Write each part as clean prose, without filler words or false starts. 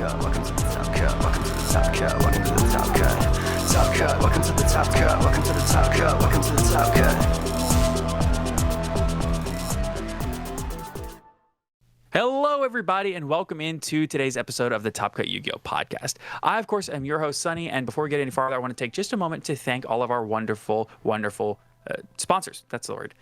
cut. Welcome to the top cut. Welcome to the top cut. Welcome to the top cut. Top cut. Welcome to the top cut. Welcome to the top cut. Welcome to the top cut. Hello, everybody, and welcome into today's episode of the Top Cut Yu-Gi-Oh! Podcast. I, of course, am your host, Sunny, and before we get any farther, I want to take just a moment to thank all of our wonderful sponsors. That's the word.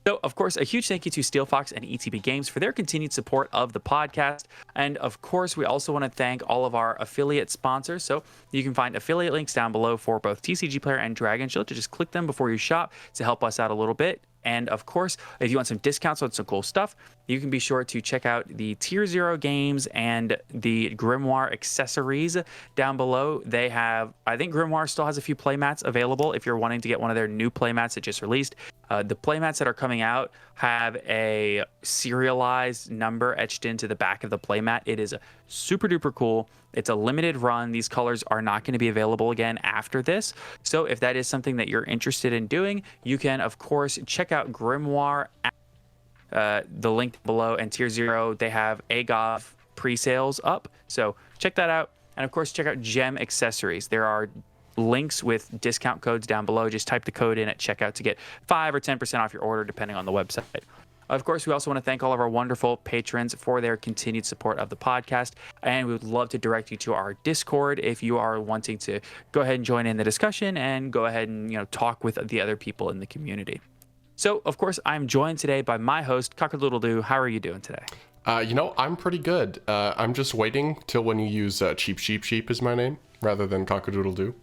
So, of course, a huge thank you to Steelfox and ETB Games for their continued support of the podcast. And, of course, we also want to thank all of our affiliate sponsors. So you can find affiliate links down below for both TCG Player and Dragon Shield. To just click them before you shop to help us out a little bit. And of course, if you want some discounts on some cool stuff, you can be sure to check out the Tier 0 games and the Grimoire Accessories down below. They have, I think Grimoire still has a few playmats available if you're wanting to get one of their new playmats that just released. The playmats that are coming out have a serialized number etched into the back of the playmat. It is super duper cool. It's a limited run. These colors are not going to be available again after this. So if that is something that you're interested in doing, you can, of course, check out Grimoire, the link below, and Tier 0. They have AGOV pre-sales up. So check that out. And of course, check out Gem Accessories. There are links with discount codes down below. Just type the code in at checkout to get 5 or 10% off your order, depending on the website. Of course, we also want to thank all of our wonderful patrons for their continued support of the podcast, and we would love to direct you to our Discord if you are wanting to go ahead and join in the discussion and go ahead and talk with the other people in the community. So, of course, I'm joined today by my host, Cockadoodle-Doo. How are you doing today? I'm pretty good. I'm just waiting till when you use Cheap Sheep Sheep is my name rather than Cockadoodle-Doo.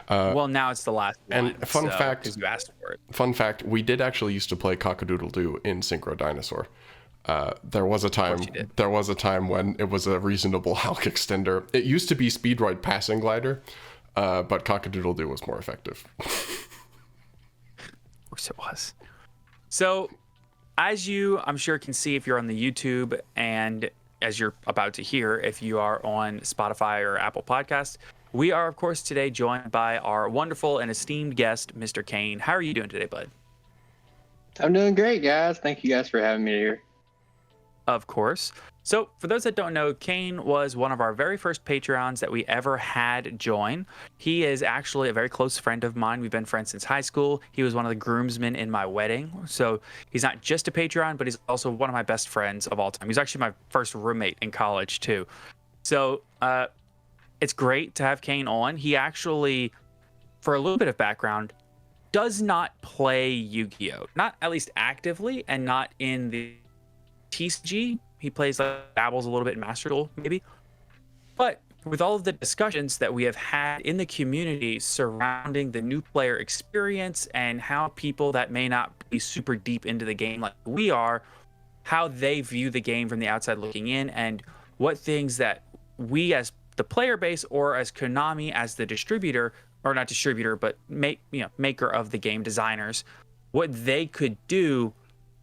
Well, now it's the last one. And fun fact, because you asked for it. Fun fact, we did actually used to play Cockadoodle-Doo in Synchro Dinosaur. There was a time when it was a reasonable Hulk extender. It used to be Speedroid Passing Glider, but Cockadoodle-Doo was more effective. Of course it was. So, as you, I'm sure, can see if you're on the YouTube, and as you're about to hear if you are on Spotify or Apple Podcasts, we are, of course, today joined by our wonderful and esteemed guest, Mr. Cain. How are you doing today, bud? I'm doing great, guys. Thank you guys for having me here. Of course. So, for those that don't know, Cain was one of our very first Patreons that we ever had join. He is actually a very close friend of mine. We've been friends since high school. He was one of the groomsmen in my wedding. So, he's not just a Patreon, but he's also one of my best friends of all time. He's actually my first roommate in college, too. So, it's great to have Cain on. He actually, for a little bit of background, does not play Yu-Gi-Oh! Not at least actively, and not in the TCG. He plays, dabbles a little bit in Master Duel, maybe. But with all of the discussions that we have had in the community surrounding the new player experience and how people that may not be super deep into the game like we are, how they view the game from the outside looking in, and what things that we as the player base or as Konami as the distributor, or not distributor, but maker of the game, designers, what they could do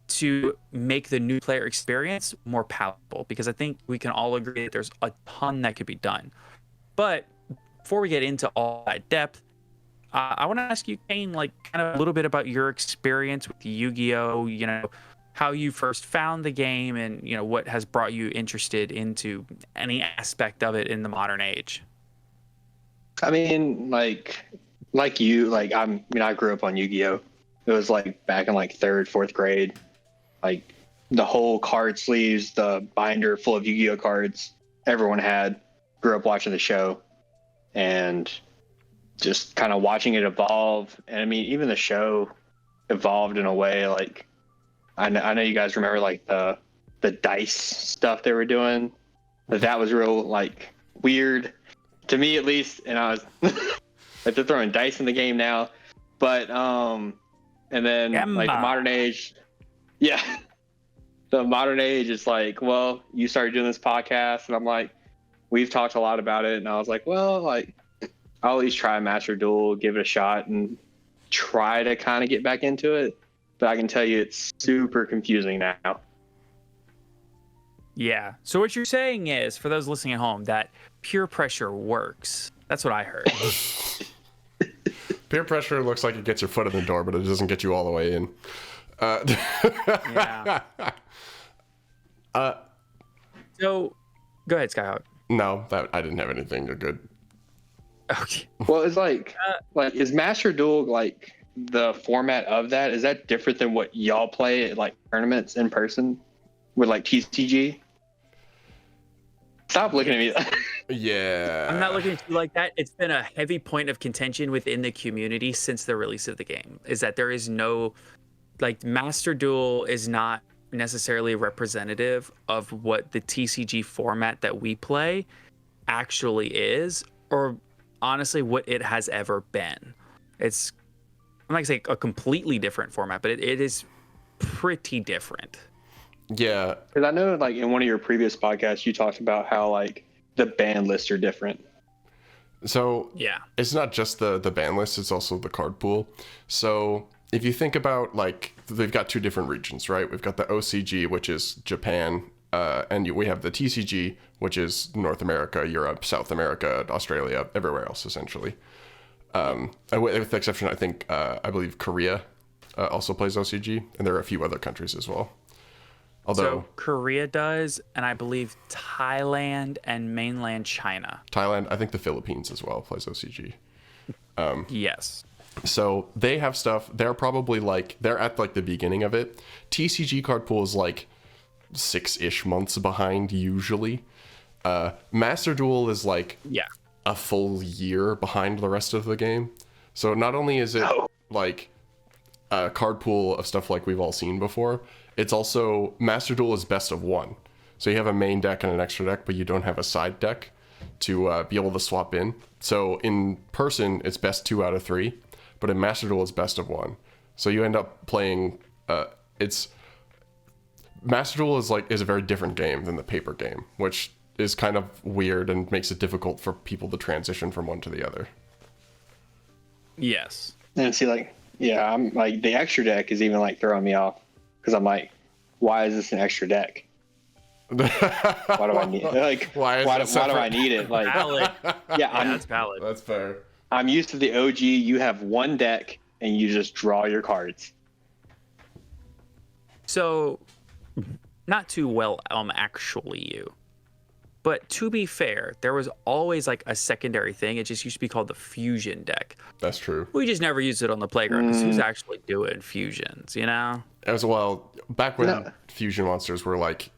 to make the new player experience more palatable, because I think we can all agree that there's a ton that could be done. But before we get into all that depth, I want to ask you, Cain, kind of a little bit about your experience with Yu-Gi-Oh, how you first found the game, and what has brought you interested into any aspect of it in the modern age. I mean, like you, I grew up on Yu-Gi-Oh. It was back in 3rd, 4th grade. The whole card sleeves, the binder full of Yu-Gi-Oh cards, everyone had. Grew up watching the show, and just kind of watching it evolve. And I mean, even the show evolved in a way I know you guys remember the dice stuff they were doing. That was real weird to me, at least. And I was they're throwing dice in the game now. But and then the modern age, yeah, the modern age is well, you started doing this podcast, and I'm we've talked a lot about it, and I was well, I'll at least try Master Duel, give it a shot, and try to kind of get back into it. But I can tell you it's super confusing now. Yeah. So what you're saying is, for those listening at home, that peer pressure works. That's what I heard. Peer pressure looks like it gets your foot in the door, but it doesn't get you all the way in. Yeah. So, go ahead, Skyhawk. No, that I didn't have anything good. Okay. Well, it's like is Master Duel like the format of that? Is that different than what y'all play at like tournaments in person with like TCG? Stop looking at me. Yeah. I'm not looking at you like that. It's been a heavy point of contention within the community since the release of the game. Is that there is no, like, Master Duel is not necessarily representative of what the TCG format that we play actually is, or honestly what it has ever been. It's, I'm not gonna say a completely different format, but it is pretty different. Yeah. Because I know, like, in one of your previous podcasts, you talked about how like the ban lists are different. So Yeah, it's not just the ban list, it's also the card pool. So if you think about, like, they've got two different regions, right? We've got the OCG, which is Japan, and we have the TCG, which is North America, Europe, South America, Australia, everywhere else, essentially. With the exception, I think, I believe Korea also plays OCG, and there are a few other countries as well. Although so Korea does, and I believe Thailand and mainland China. Thailand, I think the Philippines as well plays OCG. Yes. So they have stuff. They're probably like, they're at like the beginning of it. TCG card pool is like 6-ish months behind usually. Master Duel is like a full year behind the rest of the game. So not only is it like a card pool of stuff like we've all seen before, it's also, Master Duel is best of one. So you have a main deck and an extra deck, but you don't have a side deck to be able to swap in. So in person, it's best 2 out of 3, but in Master Duel, it's best of 1. So you end up playing, Master Duel is a very different game than the paper game, which is kind of weird and makes it difficult for people to transition from one to the other. Yes. And see, like, yeah, I'm like, the extra deck is even like throwing me off because I'm like, why is this an extra deck? Why do I need like why do I need it? Like, Valid. yeah, That's valid. That's fair. I'm used to the OG. You have one deck and you just draw your cards. So, not too well, actually, but to be fair, there was always like a secondary thing. It just used to be called the fusion deck. That's true. We just never used it on the playground because who's actually doing fusions, you know? As well, back when fusion monsters were like,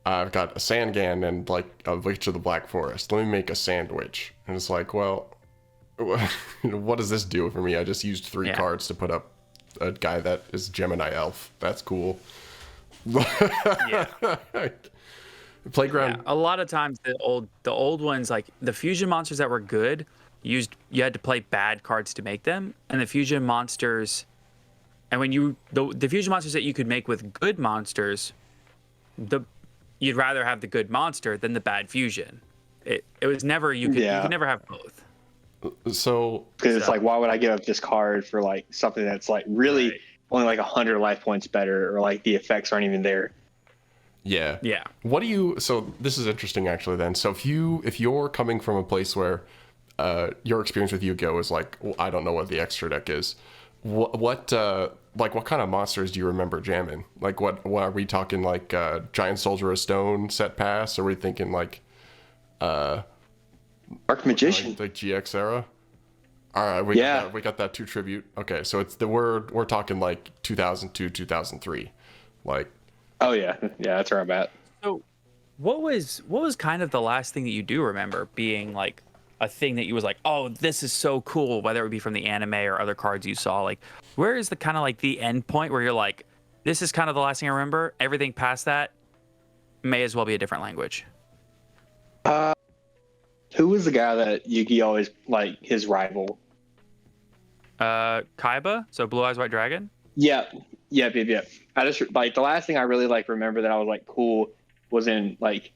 I've got a Sandgan and like a Witch of the Black Forest. Let me make a Sandwich. And it's like, well, what does this do for me? I just used 3 cards to put up a guy that is Gemini Elf. That's cool. Yeah. Playground. Yeah. A lot of times the old ones, like the fusion monsters that were good, you had to play bad cards to make them, and the fusion monsters, and when the fusion monsters that you could make with good monsters, you'd rather have the good monster than the bad fusion. It was never you could never have both. So because it's like, why would I give up this card for like something that's like really only like 100 life points better, or like the effects aren't even there? Yeah. Yeah. So this is interesting actually then. So if you're coming from a place where your experience with Yu-Gi-Oh is like, well, I don't know what the extra deck is. What kind of monsters do you remember jamming? Like what are we talking, like Giant Soldier of Stone set pass? Or are we thinking like Dark Magician, like GX era? All right, we got that 2 tribute. Okay, so it's we're talking like 2002, 2003, like. Oh yeah, that's where I'm at. So, what was kind of the last thing that you do remember being like a thing that you was like, oh, this is so cool, whether it would be from the anime or other cards you saw? Like, where is the kind of like the end point where you're like, this is kind of the last thing I remember. Everything past that may as well be a different language. Who was the guy that Yugi always like his rival? Kaiba, so Blue Eyes White Dragon. Yep. I just like the last thing I really like remember that I was like cool was in like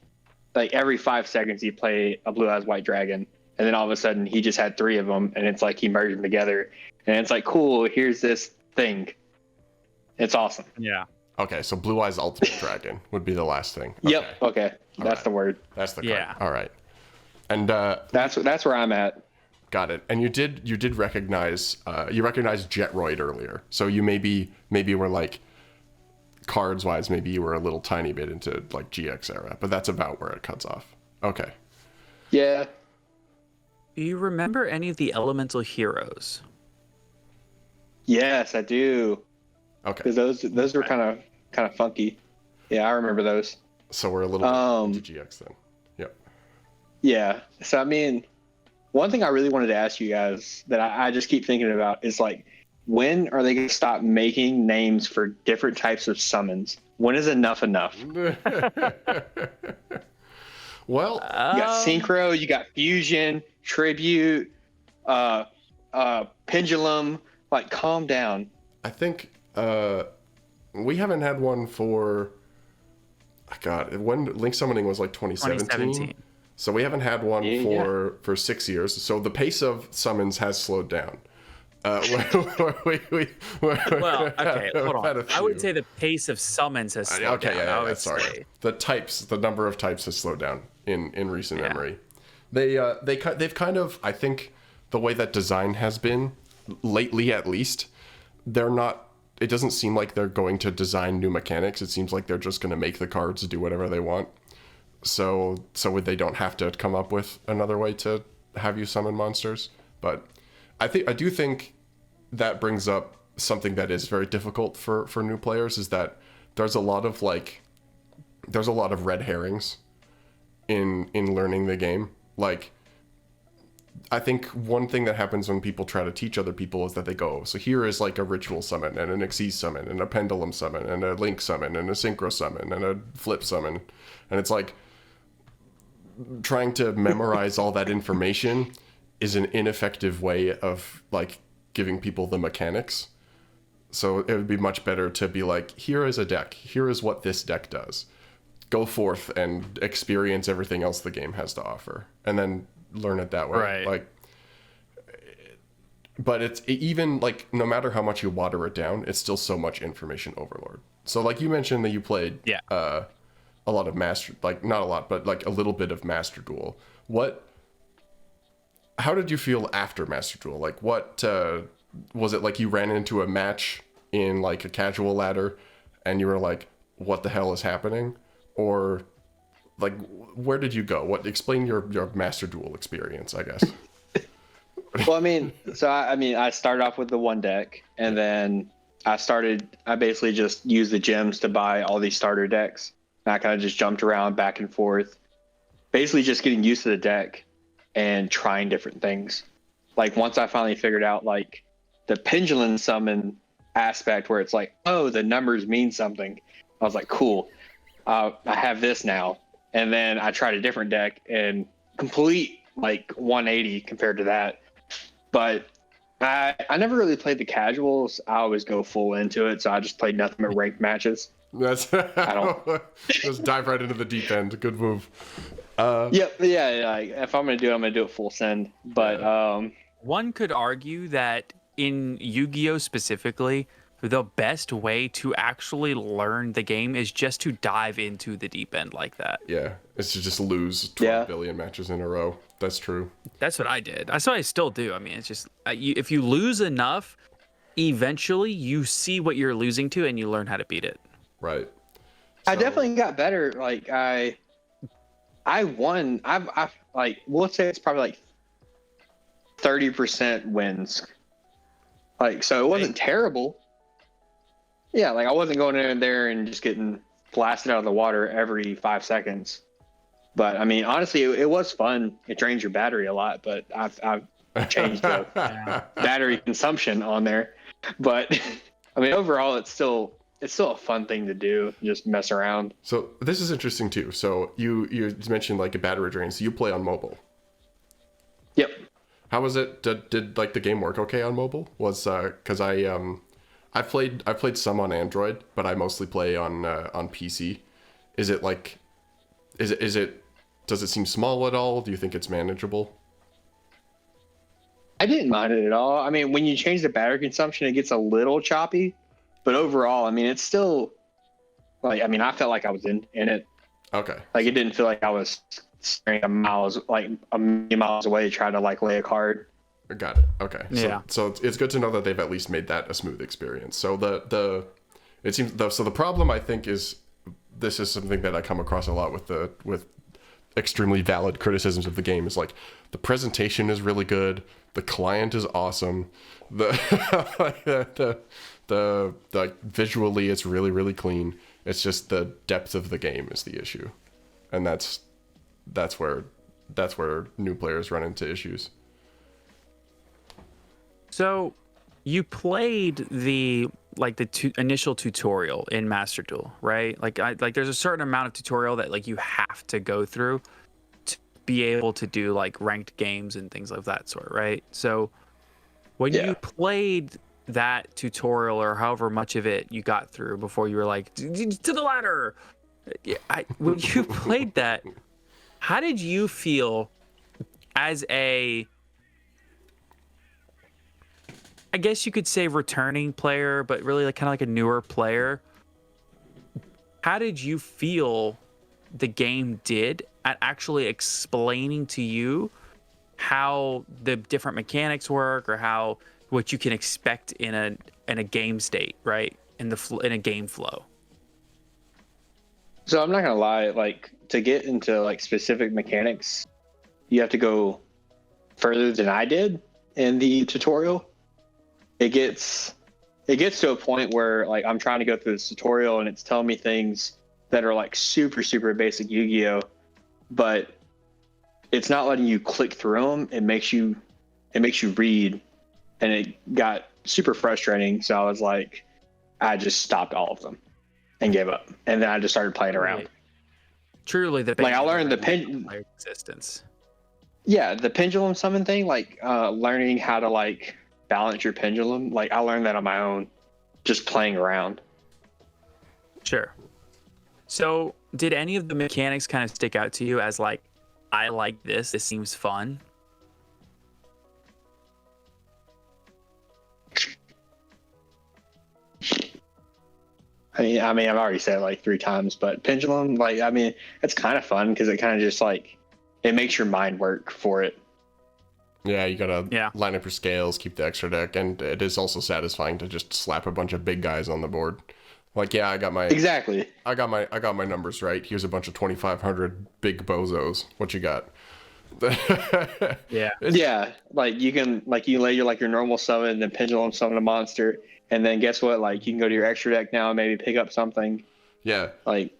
every 5 seconds he play a Blue Eyes White Dragon, and then all of a sudden he just had 3 of them, and it's like he merged them together, and it's like, cool, here's this thing. It's awesome. Yeah. Okay, so Blue Eyes Ultimate Dragon would be the last thing. Okay. Yep. Okay. That's the word. That's the card. Yeah. All right. And that's where I'm at. Got it. And you did recognize Jetroid earlier. So you maybe were like, cards wise, maybe you were a little tiny bit into like GX era, but that's about where it cuts off. Okay. Yeah. Do you remember any of the elemental heroes? Yes, I do. Okay. Because those were kind of funky. Yeah, I remember those. So we're a little bit into GX then. Yep. Yeah. So I mean, one thing I really wanted to ask you guys that I just keep thinking about is like, when are they going to stop making names for different types of summons? When is enough enough? Well, You got synchro, you got fusion, tribute, pendulum. Like, calm down. I think we haven't had one for God, when Link Summoning was like 2017. So we haven't had one for 6 years. So the pace of summons has slowed down. Well, okay, hold on. I would say the pace of summons has slowed down. Sorry. The number of types has slowed down in recent memory. They've kind of, I think, the way that design has been lately, at least, they're not. It doesn't seem like they're going to design new mechanics. It seems like they're just going to make the cards do whatever they want. So they don't have to come up with another way to have you summon monsters. But I do think that brings up something that is very difficult for new players, is that there's a lot of red herrings in learning the game. Like, I think one thing that happens when people try to teach other people is that they go, so here is like a ritual summon and an Xyz summon and a pendulum summon and a link summon and a synchro summon and a flip summon. And it's like trying to memorize all that information is an ineffective way of like giving people the mechanics. So it would be much better to be like, here is a deck. Here is what this deck does. Go forth and experience everything else the game has to offer. And then learn it that way. Right. Like, but it's even like, no matter how much you water it down, it's still so much information overload. So like you mentioned that you played a lot of Master, like not a lot, but like a little bit of Master Duel. How did you feel after Master Duel? Like, what was it like? You ran into a match in like a casual ladder and you were like, what the hell is happening? Or like, where did you go? Explain your Master Duel experience, I guess. Well, I started off with the one deck, and then I basically just used the gems to buy all these starter decks. And I kind of just jumped around back and forth, basically just getting used to the deck and trying different things. Like, once I finally figured out like the pendulum summon aspect, where it's like, oh, the numbers mean something, I was like, cool, I have this now. And then I tried a different deck and complete like 180 compared to that. But I never really played the casuals. I always go full into it, so I just played nothing but ranked matches. Just dive right into the deep end. Good move. Yep. Yeah. If I'm gonna do it, I'm gonna do it full send. But one could argue that in Yu-Gi-Oh specifically, the best way to actually learn the game is just to dive into the deep end like that. Yeah, it's to just lose 12 billion matches in a row. That's true. That's what I did. That's what I still do. I mean, it's just if you lose enough, eventually you see what you're losing to and you learn how to beat it. Right. I definitely got better. Like I won. I've like, we'll say it's probably like 30% wins. Like, so it wasn't terrible. Yeah, like I wasn't going in there and just getting blasted out of the water every 5 seconds. But I mean, honestly, it was fun. It drains your battery a lot, but I've changed the battery consumption on there. But I mean, overall, it's still a fun thing to do. Just mess around. So this is interesting too. So you mentioned like a battery drain. So you play on mobile. Yep. How was it? Did like the game work okay on mobile? Was because I played some on Android, but I mostly play on PC. Is it like, is it does it seem small at all? Do you think it's manageable? I didn't mind it at all. I mean, when you change the battery consumption, it gets a little choppy, but overall, I mean, it's still like, I mean, I felt like I was in it. Okay. Like, it didn't feel like I was staring a million miles away trying to like lay a card. Got it. Okay. Yeah. So it's good to know that they've at least made that a smooth experience. So the problem I think is, this is something that I come across a lot with extremely valid criticisms of the game is like the presentation is really good, the client is awesome, the visually it's really, really clean. It's just the depth of the game is the issue, and that's where new players run into issues. So you played the initial tutorial in Master Duel, right? Like there's a certain amount of tutorial that like you have to go through to be able to do like ranked games and things of that sort, right? So when you played that tutorial or however much of it you got through before you were like to the ladder, when you played that, how did you feel as a, I guess you could say returning player, but really like kind of like a newer player? How did you feel the game did at actually explaining to you how the different mechanics work, or how what you can expect in a game state, right? In a game flow. So I'm not gonna lie, like to get into like specific mechanics, you have to go further than I did in the tutorial. It gets to a point where like I'm trying to go through this tutorial and it's telling me things that are like super, super basic Yu-Gi-Oh, but it's not letting you click through them. It makes you read, and it got super frustrating. So I was like, I just stopped all of them and gave up, and then I just started playing around. Truly, I learned the existence. Yeah, the pendulum summon thing, like learning how to like balance your pendulum. Like I learned that on my own, just playing around. Sure. So did any of the mechanics kind of stick out to you as like, I like this seems fun? I mean, I've already said it like 3 times, but pendulum, like, I mean, it's kind of fun because it kind of just like, it makes your mind work for it. Yeah, you gotta line up your scales, keep the extra deck, and it is also satisfying to just slap a bunch of big guys on the board. Like, yeah, I got my numbers right. Here's a bunch of 2,500 big bozos. What you got? Yeah, like you can lay your normal summon and then pendulum summon a monster, and then guess what? Like you can go to your extra deck now and maybe pick up something. Yeah. Like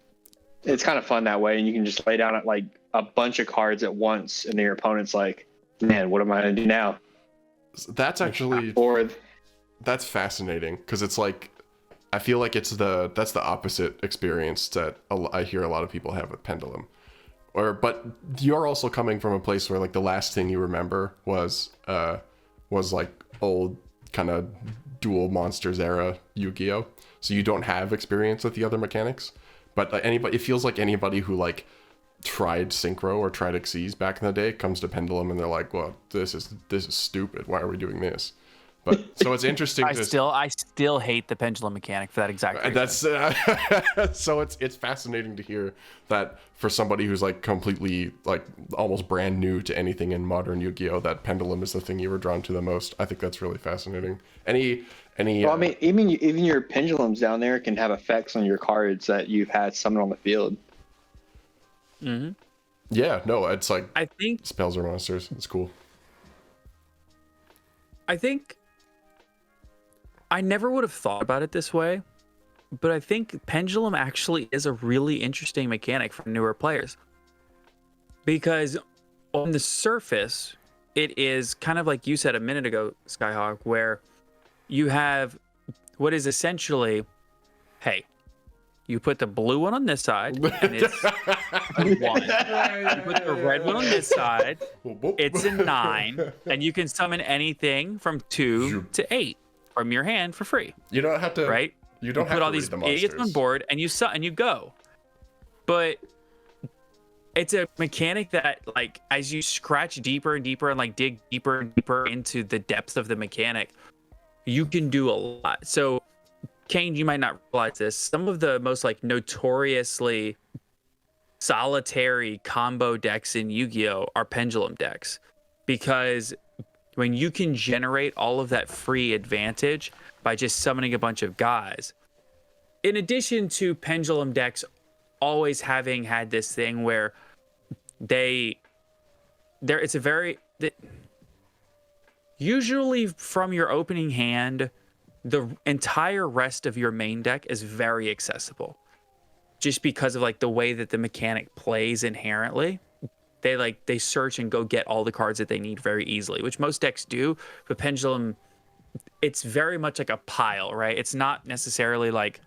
it's kind of fun that way, and you can just lay down like a bunch of cards at once, and then your opponent's like, man, what am I gonna do now? That's actually that's fascinating, because it's like, I feel like that's the opposite experience that I hear a lot of people have with Pendulum. But you're also coming from a place where like the last thing you remember was like old kind of Duel Monsters era Yu-Gi-Oh! So you don't have experience with the other mechanics. But it feels like anybody who like tried Synchro or tried Xyz back in the day comes to Pendulum and they're like, well, this is stupid. Why are we doing this? But so it's interesting. I still hate the pendulum mechanic for that exact reason. That's so it's fascinating to hear that for somebody who's like completely like almost brand new to anything in modern Yu-Gi-Oh, that pendulum is the thing you were drawn to the most. I think that's really fascinating. Well, I mean, even your pendulums down there can have effects on your cards that you've had summoned on the field. Mm-hmm. Yeah, no, it's like, I think spells are monsters. It's cool. I think I never would have thought about it this way, but I think pendulum actually is a really interesting mechanic for newer players, because on the surface, it is kind of like you said a minute ago, Skyhawk, where you have what is essentially, hey, you put the blue one on this side, and it's a 1. You put the red one on this side, it's a 9, and you can summon anything from 2 to 8 from your hand for free. You don't have to, right? You don't have put to all these idiots on board, and you go. But it's a mechanic that, like, as you scratch deeper and deeper and like dig deeper and deeper into the depths of the mechanic, you can do a lot. So, Cain, you might not realize this. Some of the most like notoriously solitary combo decks in Yu-Gi-Oh are pendulum decks, because when you can generate all of that free advantage by just summoning a bunch of guys, in addition to pendulum decks always having had this thing where it's a very usually from your opening hand, the entire rest of your main deck is very accessible, just because of like the way that the mechanic plays inherently. They search and go get all the cards that they need very easily, which most decks do. But Pendulum, it's very much like a pile, right? It's not necessarily like,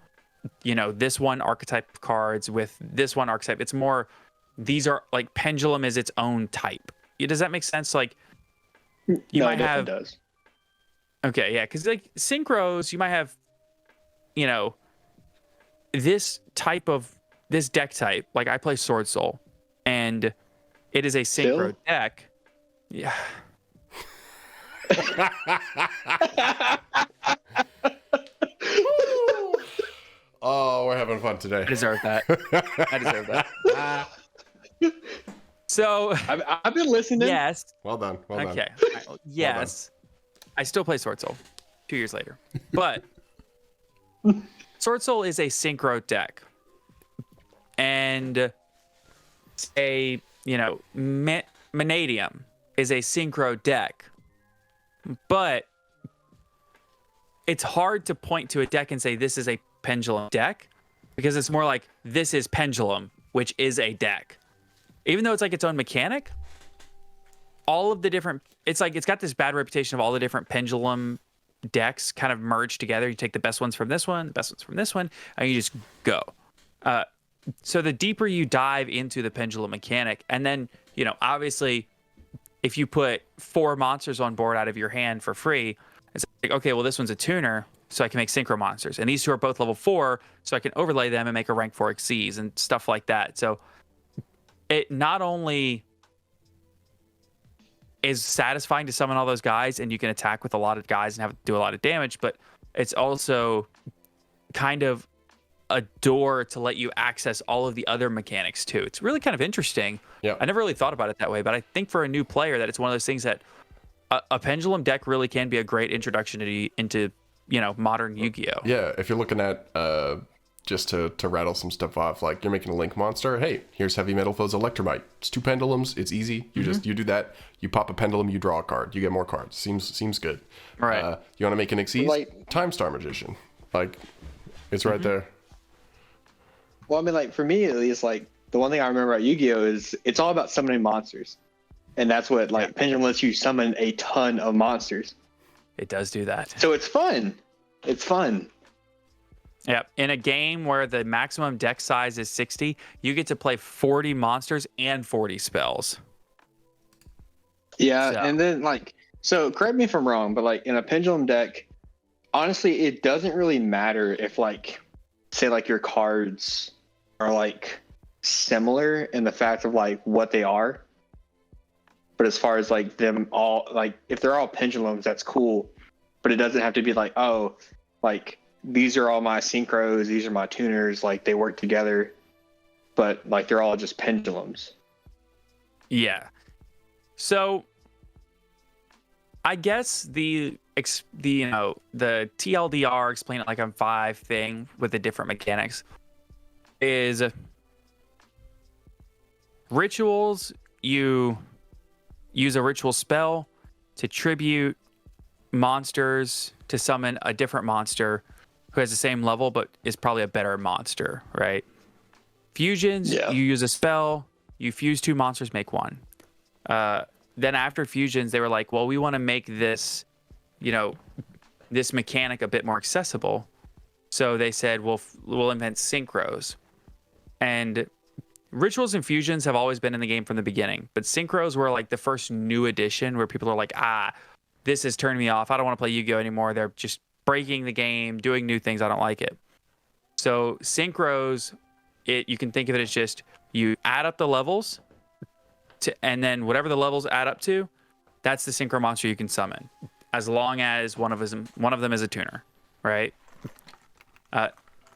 this one archetype of cards with this one archetype. It's more, these are like Pendulum is its own type. Does that make sense? Like you might have. Does. Okay, yeah, because like synchros, you might have, this deck type. Like I play Sword Soul, and it is a synchro deck. Yeah. Oh, we're having fun today. I deserve that. I deserve that. So I've been listening. Yes. Well done. Well done. Okay. Yes. Well done. I still play Sword Soul 2 years later. But Sword Soul is a synchro deck. And Vanadium is a synchro deck. But it's hard to point to a deck and say this is a Pendulum deck, because it's more like this is Pendulum, which is a deck. Even though it's like its own mechanic, all of the different, it's got this bad reputation of all the different Pendulum decks kind of merged together. You take the best ones from this one, the best ones from this one, and you just go. So the deeper you dive into the Pendulum mechanic, and then, obviously, if you put 4 monsters on board out of your hand for free, it's like, okay, well, this one's a tuner, so I can make synchro monsters. And these two are both level 4, so I can overlay them and make a rank 4 Xyz and stuff like that. So it not only is satisfying to summon all those guys, and you can attack with a lot of guys and do a lot of damage, but it's also kind of a door to let you access all of the other mechanics too. It's really kind of interesting. Yeah. I never really thought about it that way, but I think for a new player that it's one of those things that a Pendulum deck really can be a great introduction into modern Yu-Gi-Oh. Yeah, if you're looking at just to rattle some stuff off, like you're making a Link monster, hey, here's Heavy Metal Foe's Electromite. It's 2 Pendulums, it's easy. You you do that, you pop a Pendulum, you draw a card, you get more cards. Seems good. Right. You want to make an Xyz? Time Star Magician. Like, it's right there. Well, I mean, like for me at least, like the one thing I remember about Yu-Gi-Oh is it's all about summoning monsters, and that's what Pendulum lets you summon a ton of monsters. It does do that. So it's fun. It's fun. Yeah, in a game where the maximum deck size is 60, you get to play 40 monsters and 40 spells. Yeah, and then so correct me if I'm wrong, but like in a Pendulum deck, honestly, it doesn't really matter if say your cards are similar in the fact of what they are. But as far as them all, if they're all Pendulums, that's cool. But it doesn't have to be these are all my synchros, these are my tuners, they work together. But they're all just Pendulums. Yeah. So I guess the TLDR, explain it like I'm 5 thing with the different mechanics is rituals. You use a ritual spell to tribute monsters to summon a different monster who has the same level but is probably a better monster, right? Fusions, you use a spell, you fuse 2 monsters, make 1. Then after fusions, they were like, well, we want to make this, this mechanic a bit more accessible. So they said, well, we'll invent synchros. And rituals and fusions have always been in the game from the beginning, but synchros were the first new addition where people are like, this is turning me off. I don't want to play Yu-Gi-Oh anymore. They're just breaking the game, doing new things. I don't like it. So synchros, you can think of it as just you add up the levels and then whatever the levels add up to, that's the synchro monster you can summon, as long as one of them is a tuner, right?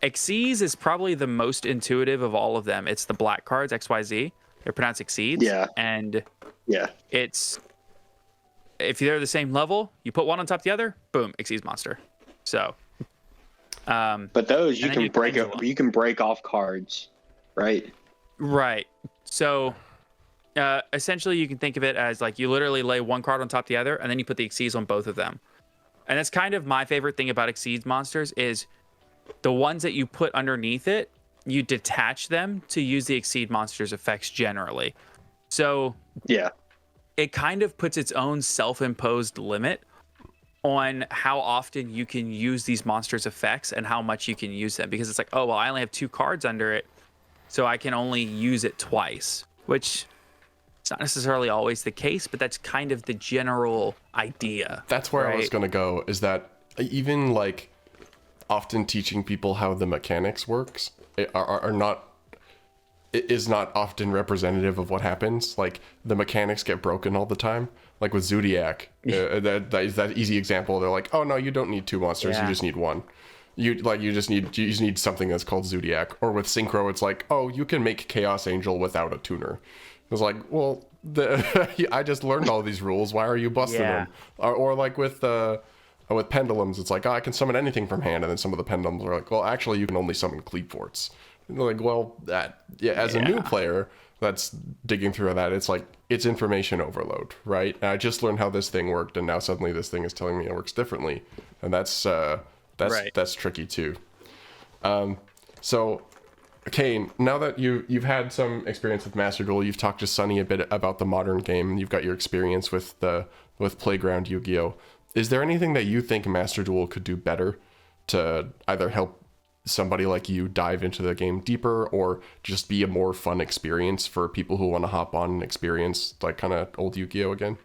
Xyz is probably the most intuitive of all of them. It's the black cards, XYZ. They're pronounced Xyz. Yeah. And it's, if they're the same level, you put one on top of the other, boom, Xyz monster. So. But those you can break off cards, right? Right. So Essentially, you can think of it as like you literally lay one card on top of the other, and then you put the Exceeds on both of them. And that's kind of my favorite thing about Exceeds monsters is the ones that you put underneath it, you detach them to use the Exceed monster's effects generally. So Yeah. it kind of puts its own self-imposed limit on how often you can use these monsters' effects and how much you can use them, because it's like, oh, well, I only have 2 cards under it, so I can only use it twice, which it's not necessarily always the case, but that's kind of the general idea. That's where right? I was going to go, is that even like often teaching people how the mechanics works are not, it is not often representative of what happens. Like the mechanics get broken all the time. Like with Zodiac, that easy example. They're like, oh no, you don't need 2 monsters. You just need 1. You just need something that's called Zodiac. Or with Synchro, it's like, oh, you can make Chaos Angel without a tuner. It was like, well, I just learned all these rules. Why are you busting them? Or like with pendulums, it's like, oh, I can summon anything from hand, and then some of the pendulums are like, well, actually, you can only summon Cleatforts. And they're like, well, as a new player that's digging through that, it's like it's information overload, right? And I just learned how this thing worked, and now suddenly this thing is telling me it works differently, and that's tricky too. So, Cain, now that you've had some experience with Master Duel, you've talked to Sunny a bit about the modern game, you've got your experience with Playground Yu-Gi-Oh! Is there anything that you think Master Duel could do better to either help somebody like you dive into the game deeper, or just be a more fun experience for people who want to hop on and experience like kind of old Yu-Gi-Oh! Again?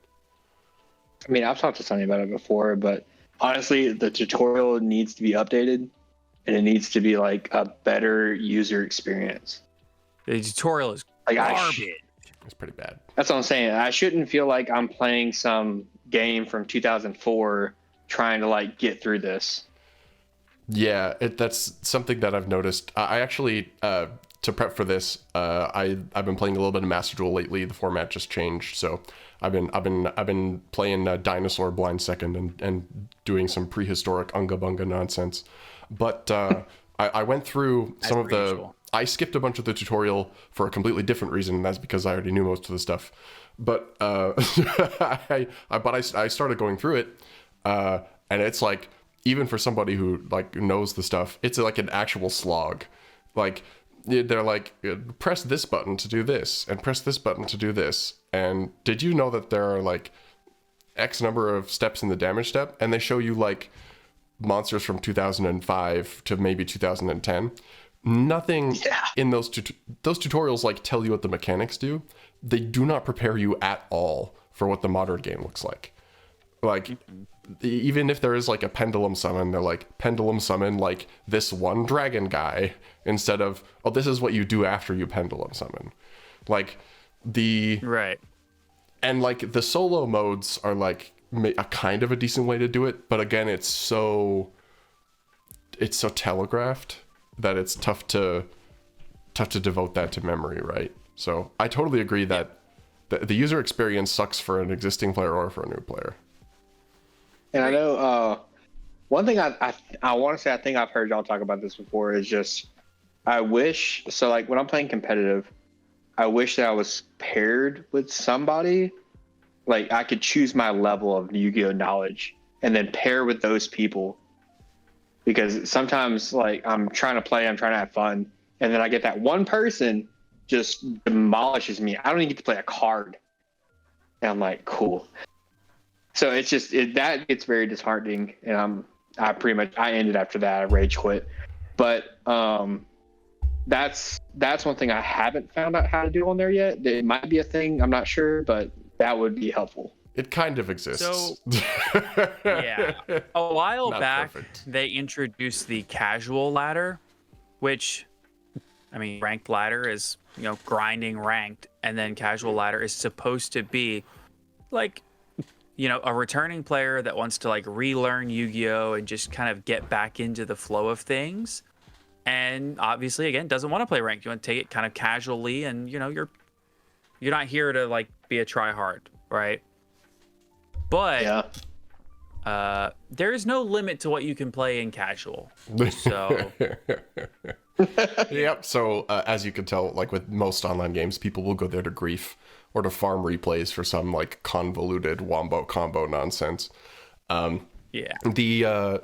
I mean, I've talked to Sonny about it before, but honestly, the tutorial needs to be updated, and it needs to be like a better user experience. The tutorial is like garbage. It's pretty bad. That's what I'm saying. I shouldn't feel like I'm playing some game from 2004 trying to like get through this. Yeah, that's something that I've noticed. I actually, to prep for this, I've been playing a little bit of Master Duel lately. The format just changed, so I've been playing Dinosaur Blind Second and doing some prehistoric Unga Bunga nonsense. But I went through some of the. Usual. I skipped a bunch of the tutorial for a completely different reason, and that's because I already knew most of the stuff. But I started going through it, and it's like, even for somebody who like knows the stuff, it's like an actual slog. Like they're like, press this button to do this, and press this button to do this. And did you know that there are like X number of steps in the damage step? And they show you like monsters from 2005 to maybe 2010. Nothing in those tutorials like tell you what the mechanics do. They do not prepare you at all for what the modern game looks like. Like, even if there is like a pendulum summon, they're like, pendulum summon like this one dragon guy, instead of, oh, this is what you do after you pendulum summon. Like right. And like the solo modes are like a kind of a decent way to do it, but again, it's so telegraphed that it's tough to devote that to memory, right? So I totally agree that the user experience sucks for an existing player or for a new player. And I know one thing I want to say, I think I've heard y'all talk about this before, is just I wish, so like when I'm playing competitive, I wish that I was paired with somebody, like I could choose my level of Yu-Gi-Oh! Knowledge and then pair with those people. Because sometimes like I'm trying to play, I'm trying to have fun, and then I get that one person just demolishes me. I don't even get to play a card. And I'm like, cool. So it's just that gets very disheartening, and I ended after that. I rage quit. But that's one thing I haven't found out how to do on there yet. It might be a thing, I'm not sure, but that would be helpful. It kind of exists. So yeah, a while back perfect. They introduced the casual ladder, which, I mean, ranked ladder is, you know, grinding ranked, and then casual ladder is supposed to be like, you know, a returning player that wants to like relearn Yu-Gi-Oh! And just kind of get back into the flow of things. And obviously, again, doesn't want to play ranked. You want to take it kind of casually, and you know, you're not here to like be a try hard, right? But there is no limit to what you can play in casual. So Yep. So as you can tell, like with most online games, people will go there to grief or to farm replays for some like convoluted wombo combo nonsense. Yeah.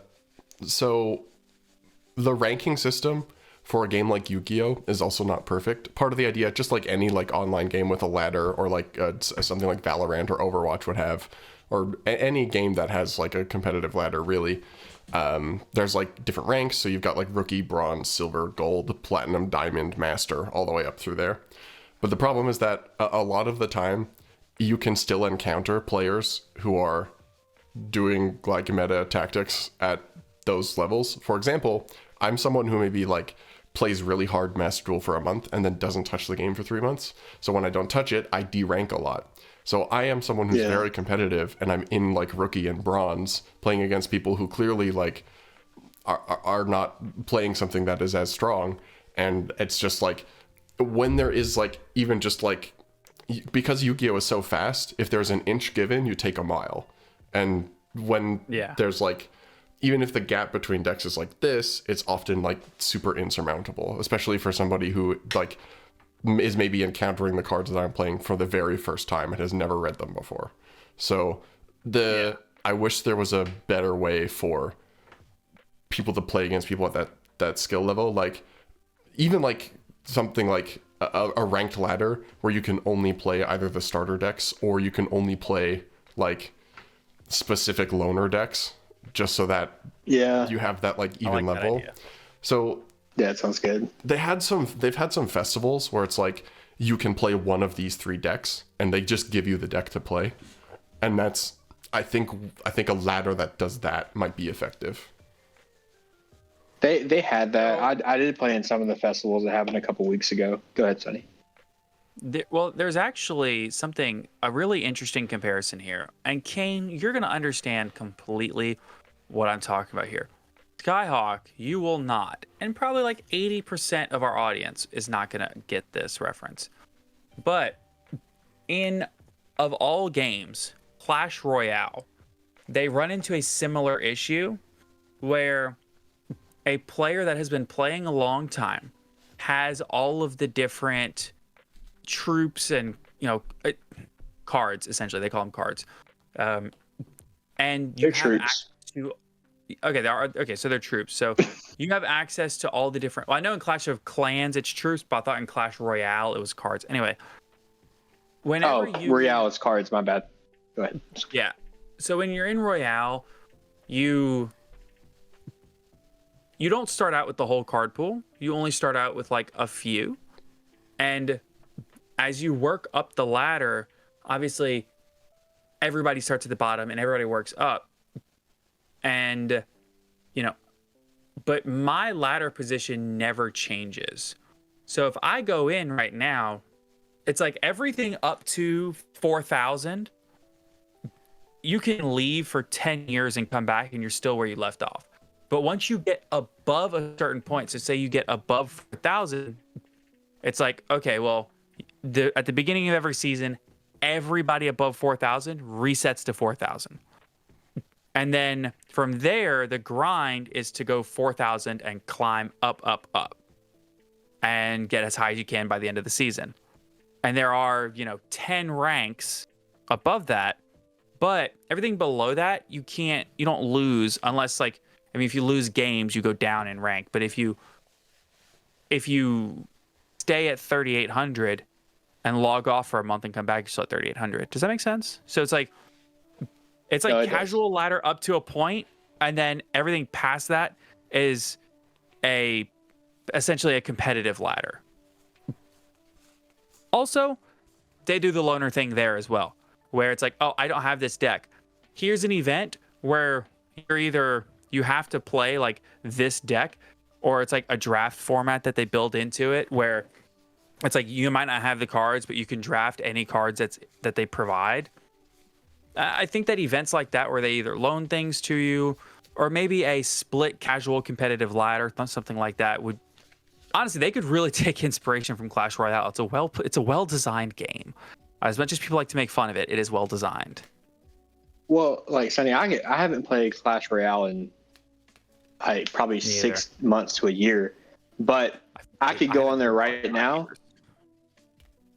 So the ranking system for a game like Yu-Gi-Oh is also not perfect. Part of the idea, just like any like online game with a ladder, or like something like Valorant or Overwatch would have, or any game that has like a competitive ladder, really. There's like different ranks. So you've got like rookie, bronze, silver, gold, platinum, diamond, master, all the way up through there. But the problem is that a lot of the time you can still encounter players who are doing like meta tactics at those levels. For example, I'm someone who maybe like plays really hard Master Duel for a month and then doesn't touch the game for 3 months. So when I don't touch it, I de-rank a lot. So I am someone who's very competitive, and I'm in like rookie and bronze playing against people who clearly like are not playing something that is as strong. And it's just like when there is like even just like, because Yu-Gi-Oh is so fast, if there's an inch given, you take a mile. And when there's like, even if the gap between decks is like this, it's often like super insurmountable, especially for somebody who like is maybe encountering the cards that I'm playing for the very first time and has never read them before. So I wish there was a better way for people to play against people at that skill level. Like even like something like a ranked ladder where you can only play either the starter decks or you can only play like specific loner decks, just so that you have that like even level. So yeah, it sounds good. They've had some festivals where it's like you can play one of these 3 decks and they just give you the deck to play. And that's I think a ladder that does that might be effective. They had that. I did play in some of the festivals that happened a couple weeks ago. Go ahead, Sonny. There's actually a really interesting comparison here. And Cain, you're going to understand completely what I'm talking about here. Skyhawk, you will not. And probably like 80% of our audience is not going to get this reference. But of all games, Clash Royale, they run into a similar issue where a player that has been playing a long time has all of the different troops and cards, essentially they call them cards, and you have troops. So they're troops. So you have access to all the different. Well, I know in Clash of Clans it's troops, but I thought in Clash Royale it was cards. Anyway, Royale is cards. My bad. Go ahead. Yeah. So when you're in Royale, you don't start out with the whole card pool. You only start out with like a few, and as you work up the ladder, obviously everybody starts at the bottom and everybody works up. And, but my ladder position never changes. So if I go in right now, it's like everything up to 4,000, you can leave for 10 years and come back and you're still where you left off. But once you get above a certain point, so say you get above 4,000, it's like, okay, well, at the beginning of every season, everybody above 4,000 resets to 4,000. And then from there, the grind is to go 4,000 and climb up and get as high as you can by the end of the season. And there are, 10 ranks above that, but everything below that, you don't lose unless if you lose games, you go down in rank. But if you stay at 3,800 and log off for a month and come back, you're still at 3,800. Does that make sense? So it's like casual ladder up to a point, and then everything past that is essentially a competitive ladder. Also, they do the loner thing there as well, where it's like, oh, I don't have this deck. Here's an event where you have to play like this deck, or it's like a draft format that they build into it where it's like you might not have the cards, but you can draft any cards that they provide. I think that events like that, where they either loan things to you, or maybe a split casual competitive ladder, something like that, would honestly, they could really take inspiration from Clash Royale. It's a well-designed game. As much as people like to make fun of it, it is well designed. Well, like Sonny, I haven't played Clash Royale in probably 6 months to a year. But I could go on there right now.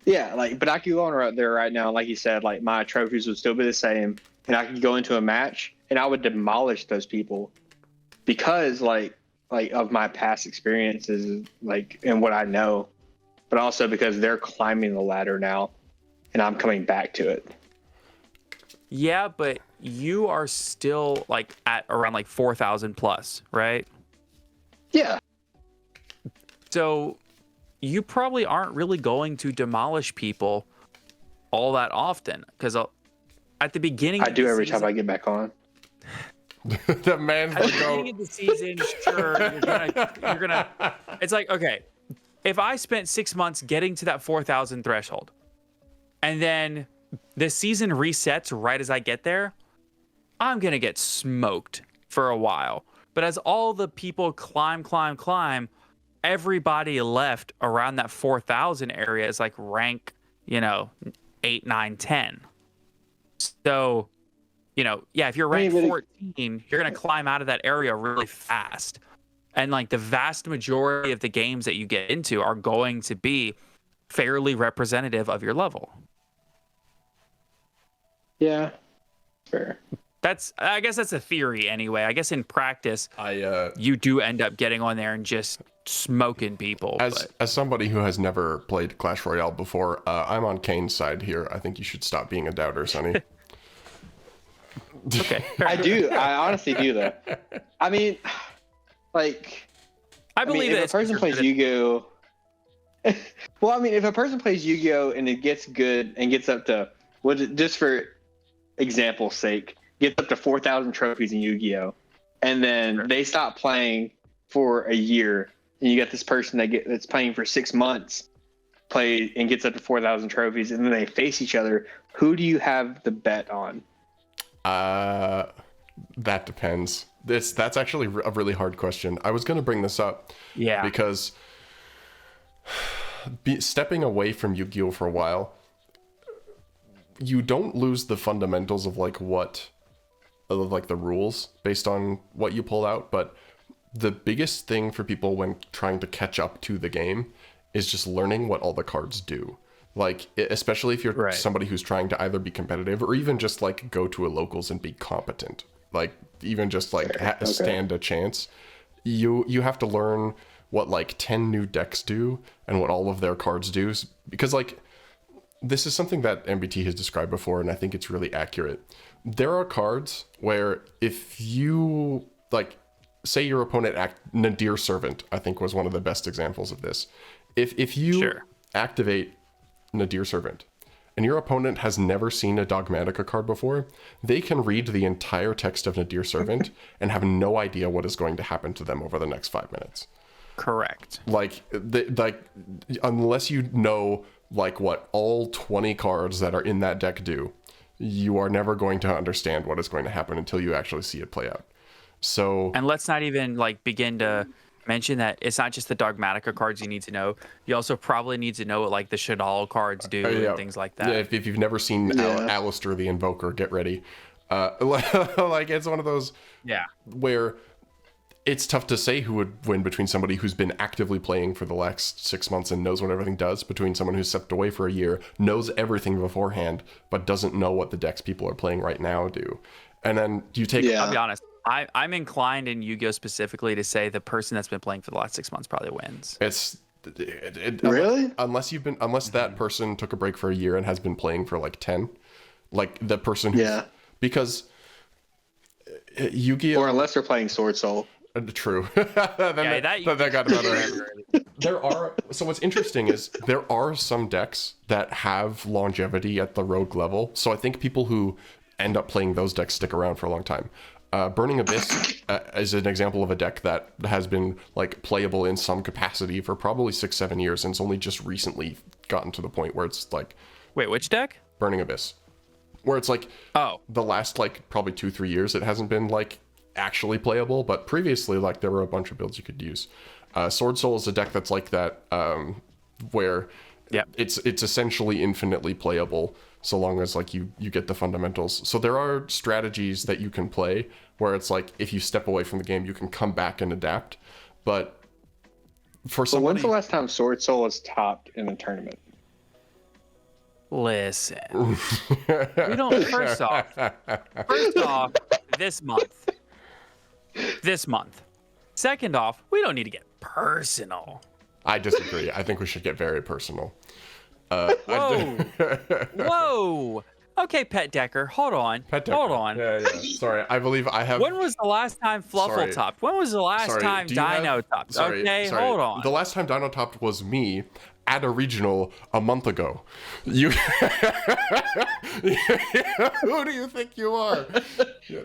Yeah, but I could go on right there right now. Like you said, like my trophies would still be the same, and I could go into a match and I would demolish those people because like of my past experiences, and what I know, but also because they're climbing the ladder now, and I'm coming back to it. Yeah, but you are still like at around like 4,000 plus, right? Yeah. So you probably aren't really going to demolish people all that often because at the beginning I do every time I get back on. That man's at the the beginning goat. of the season, sure, you're gonna. It's like, okay, if I spent 6 months getting to that 4,000 threshold, and then the season resets right as I get there, I'm gonna get smoked for a while. But as all the people climb, everybody left around that 4,000 area is like rank, 8, 9, 10. So, if you're rank 14, you're going to climb out of that area really fast. And like the vast majority of the games that you get into are going to be fairly representative of your level. Yeah, fair. I guess that's a theory anyway. I guess in practice, you do end up getting on there and just smoking people. As somebody who has never played Clash Royale before, I'm on Cain's side here. I think you should stop being a doubter, Sonny. Okay. I do. I honestly do, though. I mean, I believe if a person plays Yu-Gi-Oh. Well, I mean, if a person plays Yu-Gi-Oh and it gets good and gets up to, just for example's sake, gets up to 4,000 trophies in Yu-Gi-Oh, and then they stop playing for a year, and you get this person that's playing for 6 months, play and gets up to 4,000 trophies, and then they face each other. Who do you have the bet on? That depends. That's actually a really hard question. I was going to bring this up, because stepping away from Yu-Gi-Oh for a while, you don't lose the fundamentals of the rules based on what you pull out, but the biggest thing for people when trying to catch up to the game is just learning what all the cards do. Especially if you're somebody who's trying to either be competitive or even just go to a locals and be competent, even just stand a chance. You have to learn what 10 new decks do and what all of their cards do, because this is something that MBT has described before, and I think it's really accurate. There are cards where if you, say your opponent Nadir Servant, I think was one of the best examples of this. If you activate Nadir Servant and your opponent has never seen a Dogmatica card before, they can read the entire text of Nadir Servant and have no idea what is going to happen to them over the next 5 minutes. Correct. Unless you know what all 20 cards that are in that deck do, you are never going to understand what is going to happen until you actually see it play out. So, and let's not even begin to mention that it's not just the Dogmatica cards you need to know. You also probably need to know what the Shadal cards do and things like that. Yeah, if you've never seen Alistair the Invoker, get ready. It's one of those where it's tough to say who would win between somebody who's been actively playing for the last 6 months and knows what everything does, between someone who's stepped away for a year, knows everything beforehand, but doesn't know what the decks people are playing right now do. And then you take... I'll be honest. I'm inclined in Yu-Gi-Oh! Specifically to say the person that's been playing for the last 6 months probably wins. Really? Unless that person took a break for a year and has been playing for 10, the person who's... Because Yu-Gi-Oh! Or unless they're playing Sword Soul. True. that got better. So what's interesting is there are some decks that have longevity at the rogue level. So I think people who end up playing those decks stick around for a long time. Burning Abyss is an example of a deck that has been playable in some capacity for probably 6-7 years, and it's only just recently gotten to the point where it's wait, which deck? Burning Abyss, where it's the last probably 2-3 years it hasn't been actually playable, but previously there were a bunch of builds you could use. Sword Soul is a deck that's like that, where it's essentially infinitely playable so long as you get the fundamentals. So there are strategies that you can play where it's if you step away from the game you can come back and adapt, but for So when's somebody, the last time Sword Soul was topped in a tournament? Listen, we don't. First off, this month. Second off, we don't need to get personal. I disagree. I think we should get very personal. Whoa, whoa. Okay, Pet Decker, hold on. Hold on. Yeah. Sorry, I believe I have. When was the last time Fluffle Sorry. topped? When was the last time do you Dino have- topped? sorry, Okay, sorry. hold on. The last time Dino topped was me at a regional a month ago. You. Who do you think you are? Yeah.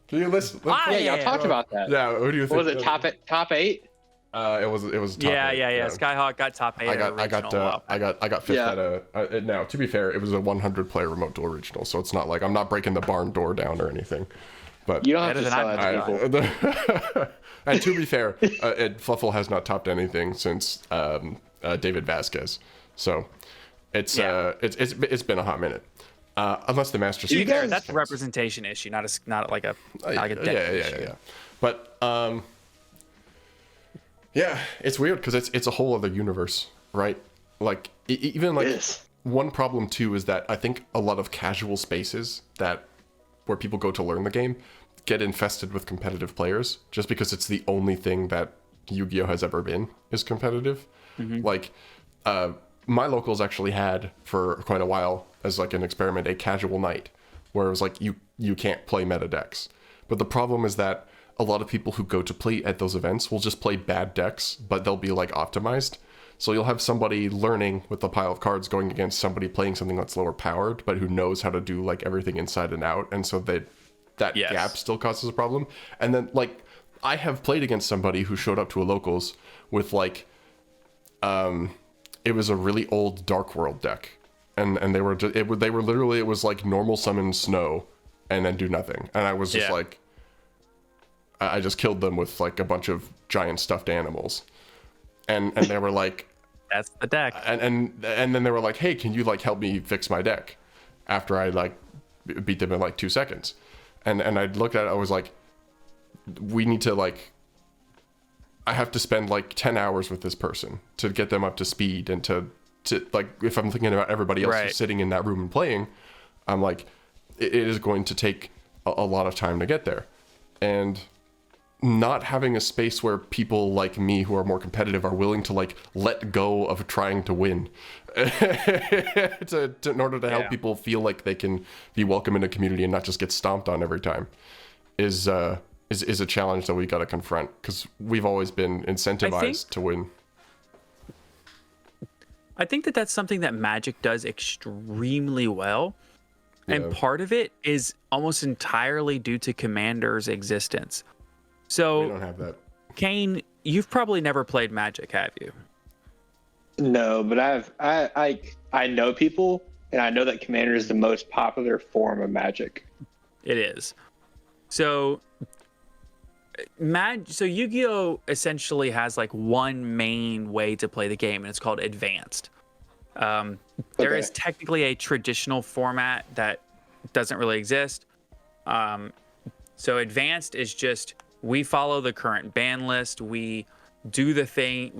Can you listen? I Yeah, y'all talked about that. Yeah, who do you think? Was it top 8? It was. Top Yeah. 8, Skyhawk got top 8. I got fifth Yeah. at a. Now, to be fair, it was a 100 player remote duel regional, so it's not like I'm not breaking the barn door down or anything. But You don't have Better to than tell I that to people. and to be fair, Fluffle has not topped anything since David Vasquez, so it's been a hot minute. Unless the Master To be Seed. fair, that's a representation issue, not like a deck issue. Yeah. But yeah, it's weird because it's a whole other universe, right? Like even like Yes. one problem too is that I think a lot of casual spaces where people go to learn the game get infested with competitive players just because it's the only thing that Yu-Gi-Oh has ever been is competitive. Like my locals actually had for quite a while as like an experiment a casual night where it was like you can't play meta decks. But the problem is that a lot of people who go to play at those events will just play bad decks, but they'll be like optimized. So you'll have somebody learning with a pile of cards going against somebody playing something that's lower powered, but who knows how to do like everything inside and out. And so that Yes. gap still causes a problem. And then like I have played against somebody who showed up to a locals with like it was a really old Dark World deck. And they were literally, it was like normal summon snow and then do nothing. And I was just like, I just killed them with like a bunch of giant stuffed animals. And they were like, That's the deck. and then they were like, hey, can you like help me fix my deck after I like beat them in like 2 seconds. And I looked at it, I was like, we need to like, I have to spend like 10 hours with this person to get them up to speed and to like, if I'm thinking about everybody else who's sitting in that room and playing, I'm like, it is going to take a lot of time to get there. And not having a space where people like me who are more competitive are willing to like let go of trying to win in order to help people feel like they can be welcome in a community and not just get stomped on every time is a challenge that we got to confront because we've always been incentivized to win. I think that that's something that Magic does extremely well. And part of it is almost entirely due to Commander's existence. So, We don't have that. Cain, you've probably never played Magic, have you? No, but I know people, and I know that Commander is the most popular form of Magic. It is. So, Yu-Gi-Oh! Essentially has like one main way to play the game, and it's called Advanced. There is technically a traditional format that doesn't really exist. So Advanced is just, we follow the current ban list. We do the thing.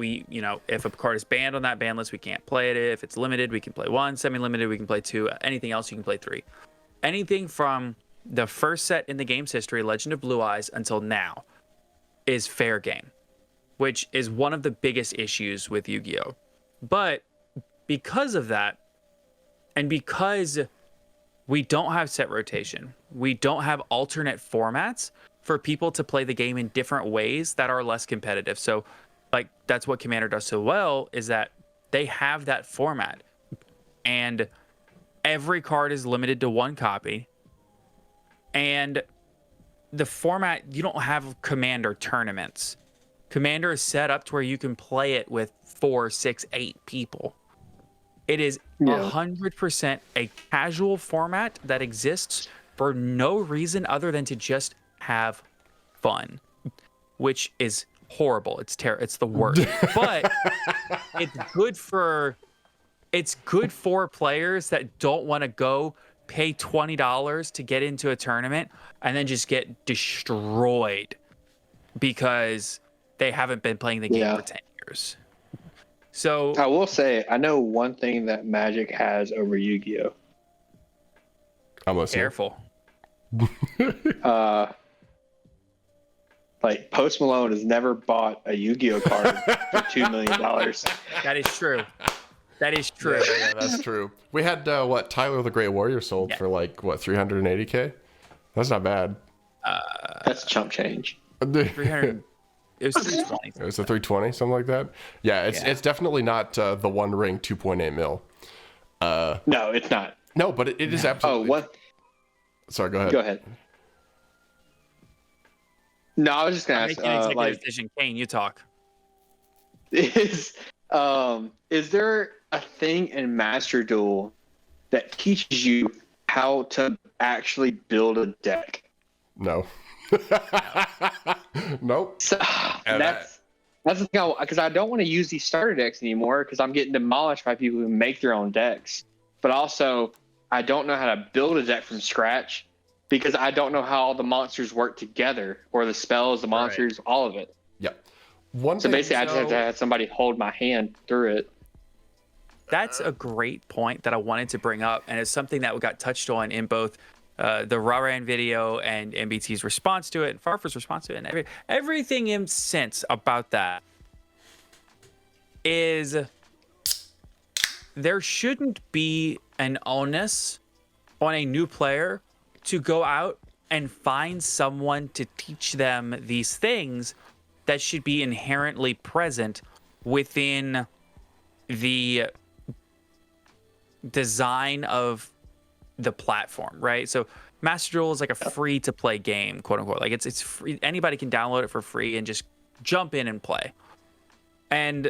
If a card is banned on that ban list, we can't play it. If it's limited, we can play 1. Semi-limited, we can play 2. Anything else, you can play 3. Anything from the first set in the game's history, Legend of Blue Eyes, until now, is fair game, which is one of the biggest issues with Yu-Gi-Oh! But because of that, and because we don't have set rotation, we don't have alternate formats for people to play the game in different ways that are less competitive. So, like, that's what Commander does so well, is that they have that format. And every card is limited to 1 copy. And the format, you don't have Commander tournaments. Commander is set up to where you can play it with 4, 6, 8 people. It is 100% a casual format that exists for no reason other than to just have fun, which is horrible. It's the worst. But it's good for players that don't want to go pay $20 to get into a tournament and then just get destroyed because they haven't been playing the game for 10 years. So I will say, I know one thing that Magic has over Yu-Gi-Oh. I'm listening. careful. Like Post Malone has never bought a Yu-Gi-Oh card for $2 million. That is true. That is true. Yeah, that's true. We had Tyler the Great Warrior sold for like 380K. That's not bad. That's chump change. 300. It was 320. It was a 320, something like that. Yeah, it's definitely not the One Ring 2.8 mil. No, it's not. No, but it is absolutely. Oh, what? Sorry, go ahead. Go ahead. No, I was just gonna ask. Making an executive decision. Cain, you talk. Is there a thing in Master Duel that teaches you how to actually build a deck? No. Nope. So, that's the thing, because I don't want to use these starter decks anymore because I'm getting demolished by people who make their own decks. But also, I don't know how to build a deck from scratch because I don't know how all the monsters work together, or the spells, the monsters, all of it. Yep. So basically, I just have to have somebody hold my hand through it. That's a great point that I wanted to bring up, and it's something that got touched on in both the Raran video and MBT's response to it, and Farfer's response to it, and everything in sense about that is there shouldn't be an onus on a new player to go out and find someone to teach them these things that should be inherently present within the design of the platform, right? So Master Duel is like a free to play game, quote unquote. Like it's free. Anybody can download it for free and just jump in and play. And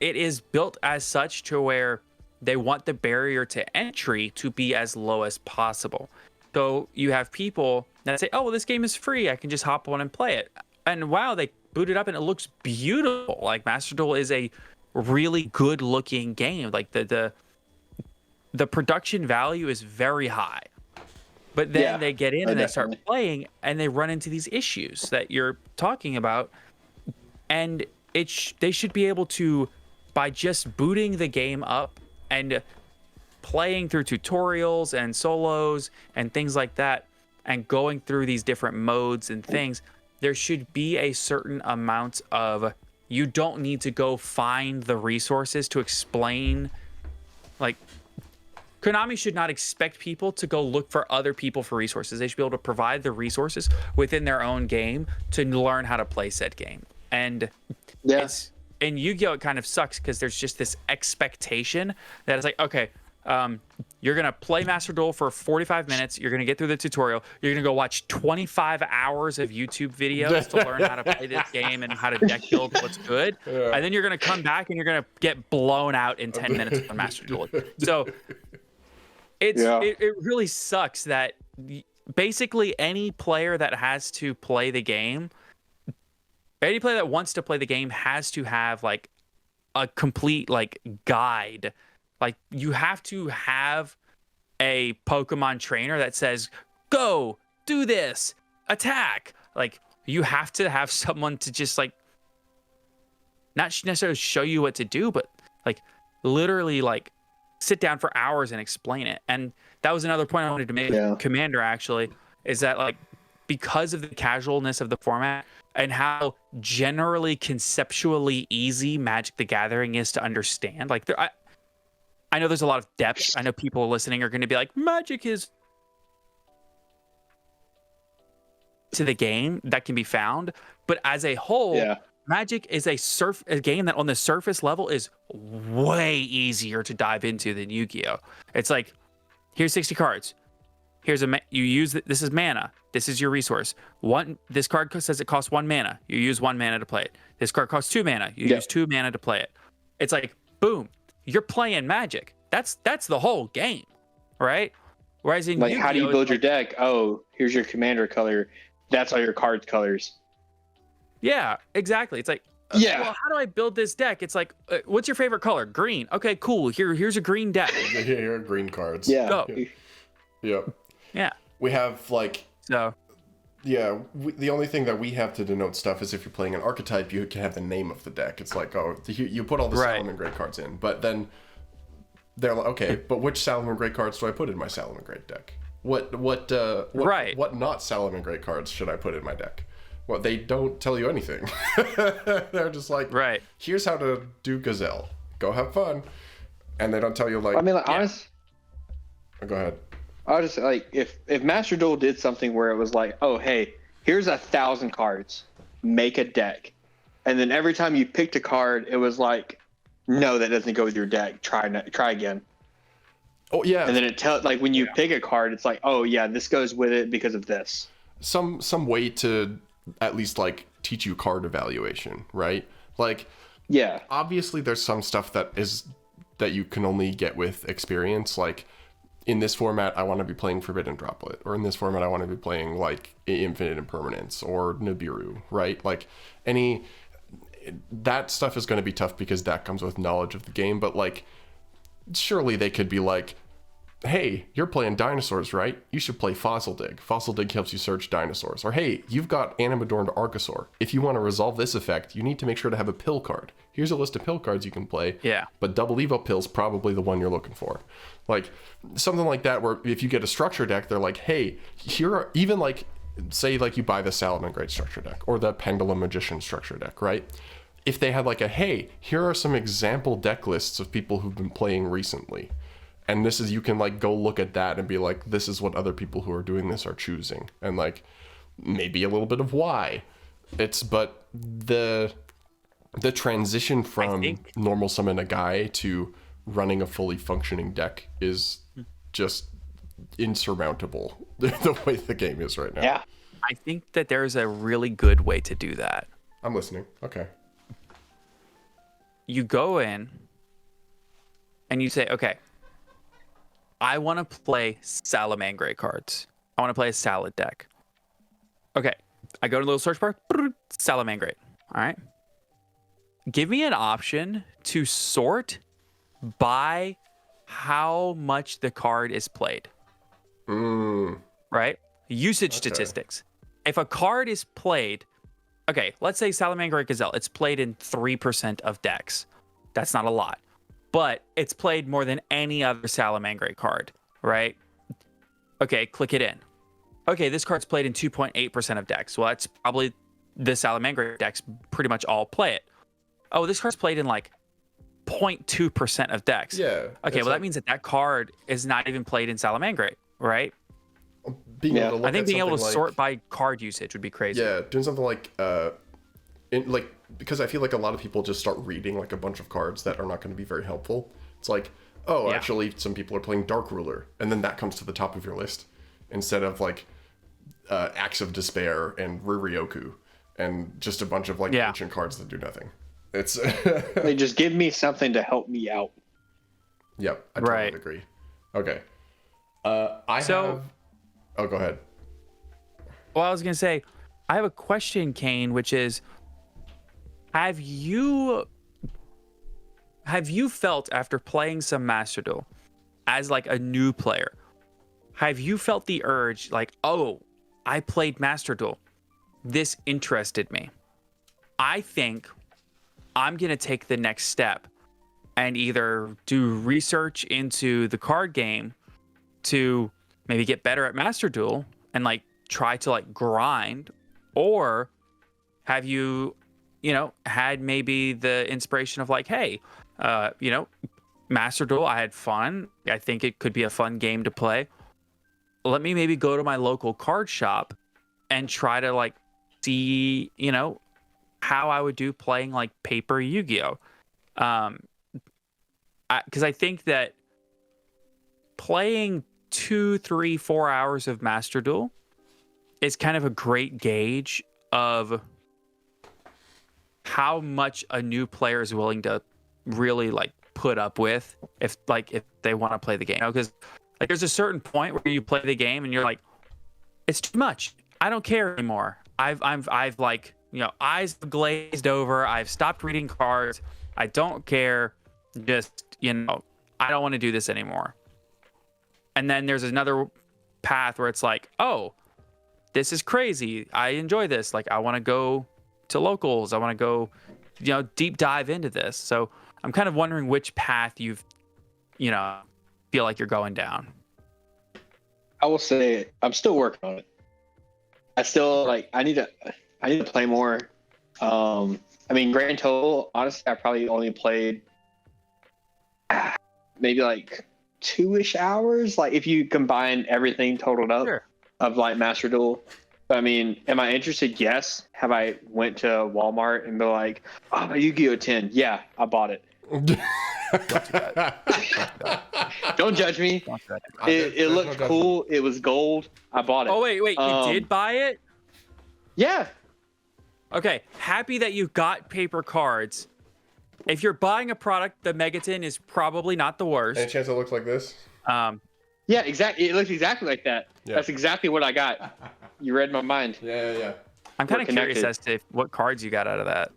it is built as such to where they want the barrier to entry to be as low as possible. So you have people that say, oh, well, this game is free. I can just hop on and play it. And wow, they boot it up and it looks beautiful. Like Master Duel is a really good looking game. Like the production value is very high. But then they get in and they start playing and they run into these issues that you're talking about. And they should be able to, by just booting the game up and playing through tutorials and solos and things like that, and going through these different modes and things, there should be a certain amount of, you don't need to go find the resources to explain. Like, Konami should not expect people to go look for other people for resources. They should be able to provide the resources within their own game to learn how to play said game. And in Yu-Gi-Oh! It kind of sucks because there's just this expectation that it's like, okay, you're going to play Master Duel for 45 minutes. You're going to get through the tutorial. You're going to go watch 25 hours of YouTube videos to learn how to play this game and how to deck build what's good. Yeah. And then you're going to come back and you're going to get blown out in 10 minutes on Master Duel. So it really sucks that basically any player that has to play the game, any player that wants to play the game has to have like a complete like guide. Like you have to have a Pokemon trainer that says, go, do this, attack. Like you have to have someone to just like, not necessarily show you what to do, but like literally like sit down for hours and explain it. And that was another point I wanted to make with Commander actually, is that like, because of the casualness of the format and how generally conceptually easy Magic the Gathering is to understand, like I know there's a lot of depth. I know people listening are going to be like, Magic is to the game that can be found. But as a whole, Magic is a game that on the surface level is way easier to dive into than Yu-Gi-Oh! It's like, here's 60 cards. This is mana. This is your resource. This card says it costs 1 mana. You use 1 mana to play it. This card costs 2 mana. You use 2 mana to play it. It's like, boom. You're playing Magic. That's the whole game, right? Whereas in Yu-Gi-Oh, how do you build your deck? Oh, here's your commander color. That's all your cards colors. Yeah, exactly. It's like, well, how do I build this deck? It's like, what's your favorite color? Green. Okay, cool. Here's a green deck. Here are green cards. Yeah. Go. Yep. Yeah. We have like Yeah, the only thing that we have to denote stuff is if you're playing an archetype, you can have the name of the deck. It's like, oh, you put all the Salamangreat cards in, but then they're like, okay, but which Salamangreat cards do I put in my Salamangreat deck? What not Salamangreat cards should I put in my deck? Well, they don't tell you anything. They're just like, here's how to do Gazelle. Go have fun. And they don't tell you, like... I mean, like, honest... Oh, go ahead. I was just like, if Master Duel did something where it was like, oh, hey, here's 1,000 cards, make a deck. And then every time you picked a card, it was like, no, that doesn't go with your deck. Try again. Oh, yeah. And then it like when you pick a card, it's like, oh, yeah, this goes with it because of this. Some way to at least, like, teach you card evaluation, right? Like, yeah, obviously there's some stuff that you can only get with experience, like, in this format, I want to be playing Forbidden Droplet, or in this format, I want to be playing like Infinite Impermanence or Nibiru, right? Like that stuff is going to be tough because that comes with knowledge of the game. But like, surely they could be like, hey, you're playing dinosaurs, right? You should play Fossil Dig. Fossil Dig helps you search dinosaurs. Or hey, you've got Animadorned Archosaur. If you want to resolve this effect, you need to make sure to have a pill card. Here's a list of pill cards you can play. Yeah. But Double Evo Pill's probably the one you're looking for. Like, something like that where if you get a structure deck, they're like, hey, here are, even like, say like you buy the Salamangreat structure deck or the Pendulum Magician structure deck, right? If they had like a, hey, here are some example deck lists of people who've been playing recently. And this is, you can like go look at that and be like, this is what other people who are doing this are choosing. And like, maybe a little bit of why. But the transition from normal summon a guy to running a fully functioning deck is just insurmountable the way the game is right now. Yeah. I think that there's a really good way to do that. I'm listening. Okay. You go in and you say, okay, I want to play Salamangreat cards. I want to play a salad deck. Okay. I go to the little search bar, Salamangreat. All right. Give me an option to sort by how much the card is played. Right? Usage statistics. If a card is played, okay, let's say Salamangreat Gazelle, it's played in 3% of decks. That's not a lot. But it's played more than any other Salamangreat card, right? Okay, click it in. Okay, this card's played in 2.8% of decks. Well, that's probably the Salamangreat decks pretty much all play it. Oh, this card's played in like 0.2% of decks. Yeah. Okay, well, that means that card is not even played in Salamangreat, right? Being able to look I think at being able to something sort by card usage would be crazy. Yeah, doing something like because I feel like a lot of people just start reading like a bunch of cards that are not going to be very helpful. It's like, oh, actually, some people are playing Dark Ruler, and then that comes to the top of your list instead of like Axe of Despair and Riryoku and just a bunch of like ancient cards that do nothing. It's they just give me something to help me out. Yep, I totally agree. Okay, Oh, go ahead. Well, I was gonna say, I have a question, Cain, which is, have you felt after playing some Master Duel as like a new player, have you felt the urge like, oh, I played Master Duel, this interested me, I think I'm gonna take the next step and either do research into the card game to maybe get better at Master Duel and like try to like grind, or have you had maybe the inspiration of like, hey, Master Duel, I had fun. I think it could be a fun game to play. Let me maybe go to my local card shop and try to like see, how I would do playing like paper Yu-Gi-Oh. Because I think that playing 2, 3, 4 hours of Master Duel is kind of a great gauge of how much a new player is willing to really like put up with if they want to play the game. Because like there's a certain point where you play the game and you're like, it's too much. I don't care anymore. I've like, eyes glazed over. I've stopped reading cards. I don't care. Just, I don't want to do this anymore. And then there's another path where it's like, oh, this is crazy. I enjoy this. Like, I want to go to locals. I want to go, deep dive into this. So I'm kind of wondering which path you've, feel like you're going down. I will say I'm still working on it. I still I need to play more. Grand total, honestly, I probably only played maybe like 2-ish hours. Like if you combine everything totaled up of like Master Duel. But I mean, am I interested? Yes. Have I went to Walmart and been like, oh, my Yu-Gi-Oh 10? Yeah, I bought it. Don't judge me. It looked cool. It was gold. I bought it. Oh wait, you did buy it? Yeah. Okay, happy that you got paper cards. If you're buying a product, the Megaton is probably not the worst. Any chance it looks like this? Yeah, exactly. It looks exactly like that. Yeah. That's exactly what I got. You read my mind. Yeah. I'm kind of curious as to what cards you got out of that.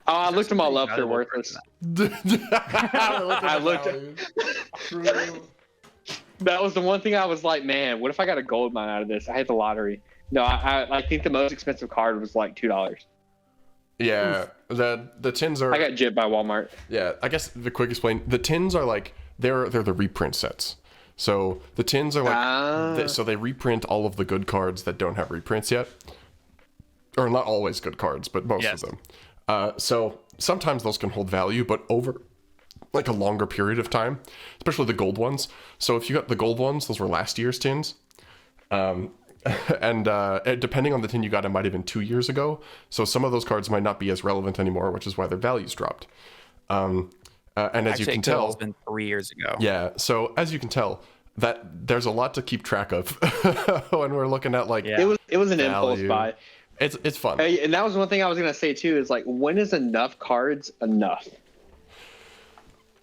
Oh, I looked them all up. They're worthless. I looked. That was the one thing I was like, man, what if I got a gold mine out of this? I hit the lottery. No, I think the most expensive card was like $2. Yeah, the tins are. I got gypped by Walmart. Yeah, I guess the quick explain. The tins are like they're the reprint sets. So the tins are like so they reprint all of the good cards that don't have reprints yet, or not always good cards, but most of them. So sometimes those can hold value, but over like a longer period of time, especially the gold ones. So if you got the gold ones, those were last year's tins. And depending on the tin you got, it might have been 2 years ago. So some of those cards might not be as relevant anymore, which is why their values dropped. And as you can tell, it's been 3 years ago. Yeah. So as you can tell, that there's a lot to keep track of when we're looking at like it was an impulse buy. It's fun. And that was one thing I was gonna say too. Is like, when is enough cards enough?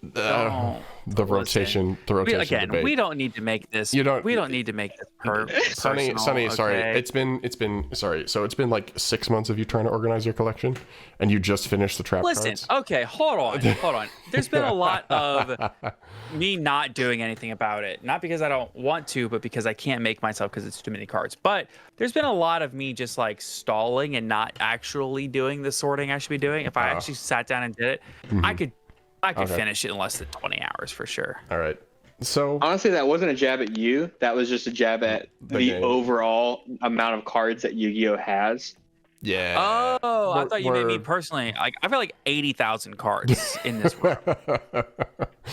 The rotation debate. We don't need to make this. We don't need to make this Sunny, personal, sorry. okay? It's been sorry. So it's been like 6 months of you trying to organize your collection, and you just finished the trap cards. Listen, okay, hold on. There's been a lot of me not doing anything about it. Not because I don't want to, but because I can't make myself because it's too many cards. But there's been a lot of me just like stalling and not actually doing the sorting I should be doing. If I actually sat down and did it, I could finish it in less than 20 hours for sure. All right. So honestly, that wasn't a jab at you. That was just a jab at the overall amount of cards that Yu-Gi-Oh has. Yeah. Oh, I thought you meant me personally. Like, I've got like 80,000 cards in this room.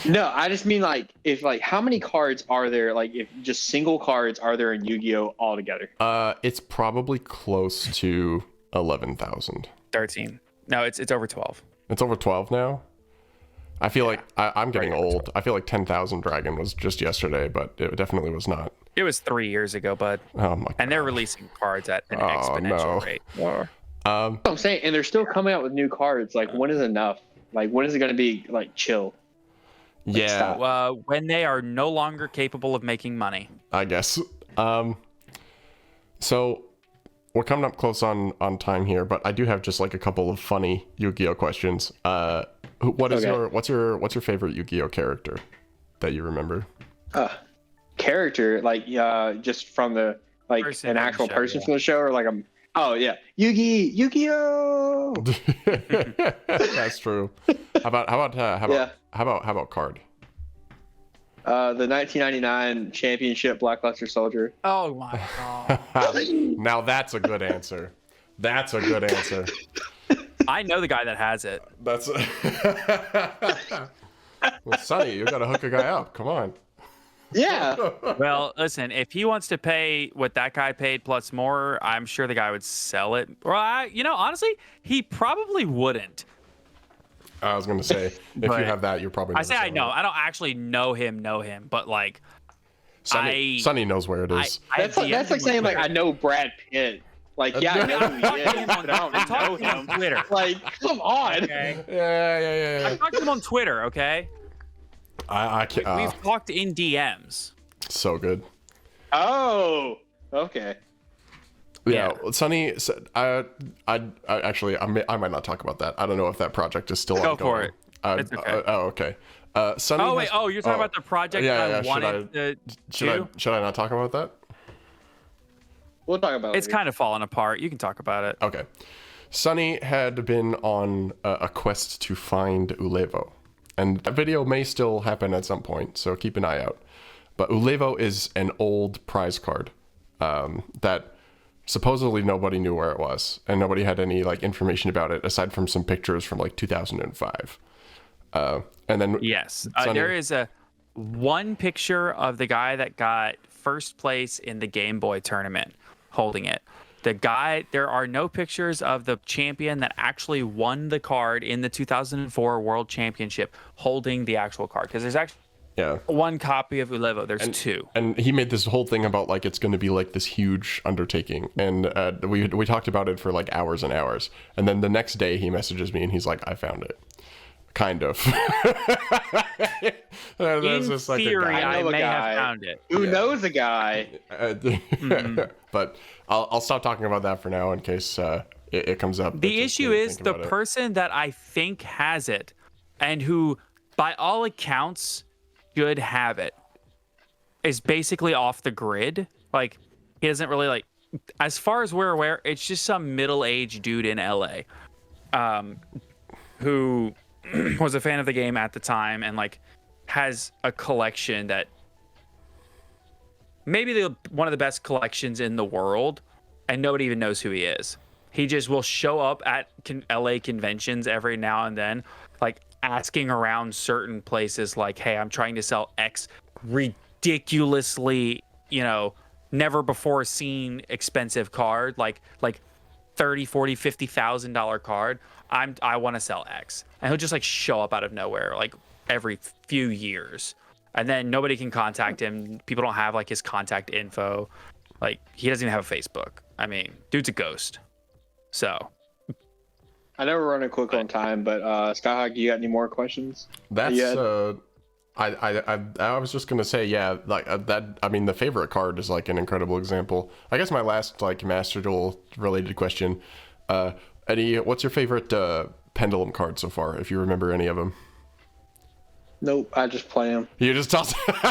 No, I just mean how many cards are there? Like, if just single cards are there in Yu-Gi-Oh altogether? It's probably close to 11,000. 13. No, it's over 12. It's over 12 now. I feel like I'm getting old. I feel like 10,000 Dragon was just yesterday, but it definitely was not. It was 3 years ago, bud. Oh my god. And they're releasing cards at an exponential rate. I'm saying, and they're still coming out with new cards. Like, when is enough? Like, when is it going to be like chill? Like, yeah. When they are no longer capable of making money, I guess. So we're coming up close on time here, but I do have just like a couple of funny Yu-Gi-Oh questions. What's your favorite Yu-Gi-Oh character that you remember? Character, like just from the an actual person from the show, or like Yu-Gi-Oh. That's true. How about card? The 1999 championship Blackluster Soldier. Oh my god. Now that's a good answer. I know the guy that has it. That's well, Sonny, you gotta hook a guy up. Come on. Yeah. Well, listen, if he wants to pay what that guy paid plus more, I'm sure the guy would sell it. Or honestly, he probably wouldn't. I was gonna say, if you have that, you're probably. I know. I don't actually know him, but like, Sonny knows where it is. That's like saying like I know Brad Pitt. Like, yeah, I know who he is, but I don't know him. On Twitter. Like, come on. Okay. Yeah. I talked to him on Twitter. Okay. I can't. We've talked in DMs. So good. Oh. Okay. Yeah. Sonny said, I might not talk about that. I don't know if that project is still ongoing. Go for it. It's okay. Okay. Sonny. You're talking about the project I wanted to do? Should I not talk about that? We'll talk about it. It's kind of falling apart. You can talk about it. Okay. Sunny had been on a quest to find Ulevo. And that video may still happen at some point, so keep an eye out. But Ulevo is an old prize card that supposedly nobody knew where it was, and nobody had any like information about it aside from some pictures from like 2005. And then Yes, Sunny- there is one picture of the guy that got first place in the Game Boy tournament holding it. There are no pictures of the champion that actually won the card in the 2004 World Championship holding the actual card, because there's actually one copy of Ulevo. There's two. And he made this whole thing about like it's going to be like this huge undertaking, and we talked about it for like hours and hours. And then the next day he messages me and he's like, "I found it." Kind of. In just like theory, I know a may guy. have found it. Who knows a guy? But I'll stop talking about that for now in case it comes up. The issue is the person that I think has it, and who, by all accounts, should have it, is basically off the grid. Like, he doesn't really like. As far as we're aware, it's just some middle-aged dude in LA, who was a fan of the game at the time and like has a collection that maybe one of the best collections in the world, and nobody even knows who he is. He just will show up at LA conventions every now and then, like asking around certain places like, hey, I'm trying to sell X ridiculously, never before seen expensive card, like $30,000, $40,000, $50,000 card. I want to sell X. And he'll just like show up out of nowhere like every few years. And then nobody can contact him. People don't have like his contact info. Like, he doesn't even have a Facebook. I mean, dude's a ghost. So I know we're running quick on time, but Skyhawk, you got any more questions? That's I was just gonna say, yeah, like that. I mean, the favorite card is like an incredible example. I guess my last like Master Duel related question, Eddie, what's your favorite pendulum card so far? If you remember any of them. Nope, I just play them. You just toss. how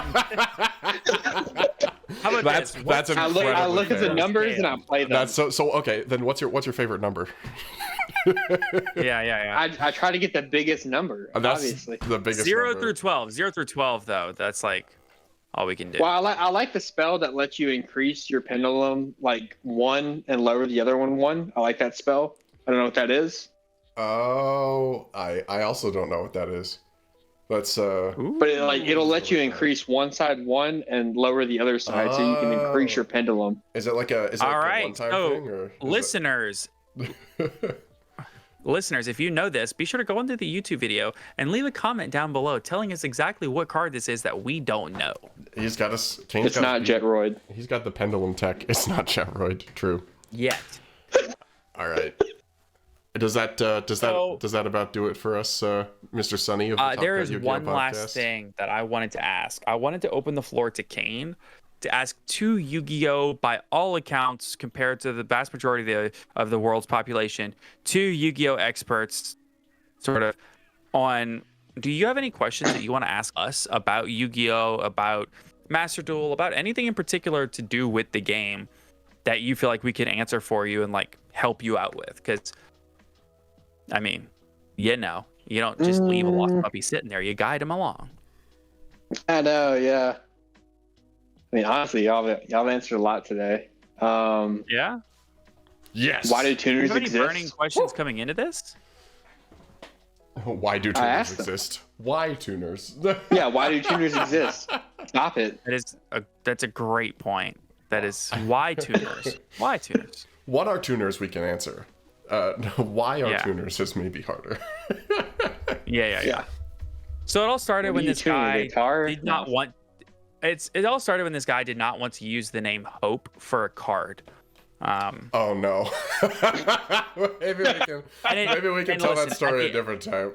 about That's I look at the numbers and I play them. That's so okay. Then what's your favorite number? Yeah. I try to get the biggest number, That's obviously. the biggest. 0 number. through 12. 0 through 12, though. That's like all we can do. Well, I like the spell that lets you increase your pendulum like 1 and lower the other one 1. I like that spell. I don't know what that is. Oh, I also don't know what that is. That's But it'll let you increase one side 1 and lower the other side, so you can increase your pendulum. Is it like a all a right, one-time so thing, or listeners, listeners, if you know this, be sure to go into the YouTube video and leave a comment down below telling us exactly what card this is that we don't know. He's got us. It's not Jetroid. He's got the pendulum tech. It's not Jetroid. True. Yet. All right. Does that about do it for us, Mr. Sunny? Of the Top there Cut is Yu-Gi-Oh! one podcast? last thing that I wanted to ask. I wanted to open the floor to Cain to ask two Yu-Gi-Oh! By all accounts, compared to the vast majority of the world's population, two Yu-Gi-Oh! Experts, sort of, on. Do you have any questions that you want to ask us about Yu-Gi-Oh!, about Master Duel, about anything in particular to do with the game that you feel like we can answer for you and like help you out with? Because, I mean, you don't just leave a lost puppy sitting there. You guide him along. I know, yeah. I mean, honestly, y'all have answered a lot today. Yeah. Yes. Why do Do you tuners have any exist? burning questions coming into this? Why do I tuners asked them. exist? Why tuners? Yeah, why do tuners exist? Stop it. That's a great point. That is why tuners. Why tuners? What are tuners? We can answer. Why are Yeah. tuners is maybe harder. Yeah. So it all started What when do you this tune, a guy guitar? did not want. It all started when this guy did not want to use the name Hope for a card. Oh no. maybe we can tell listen, that story at a different time.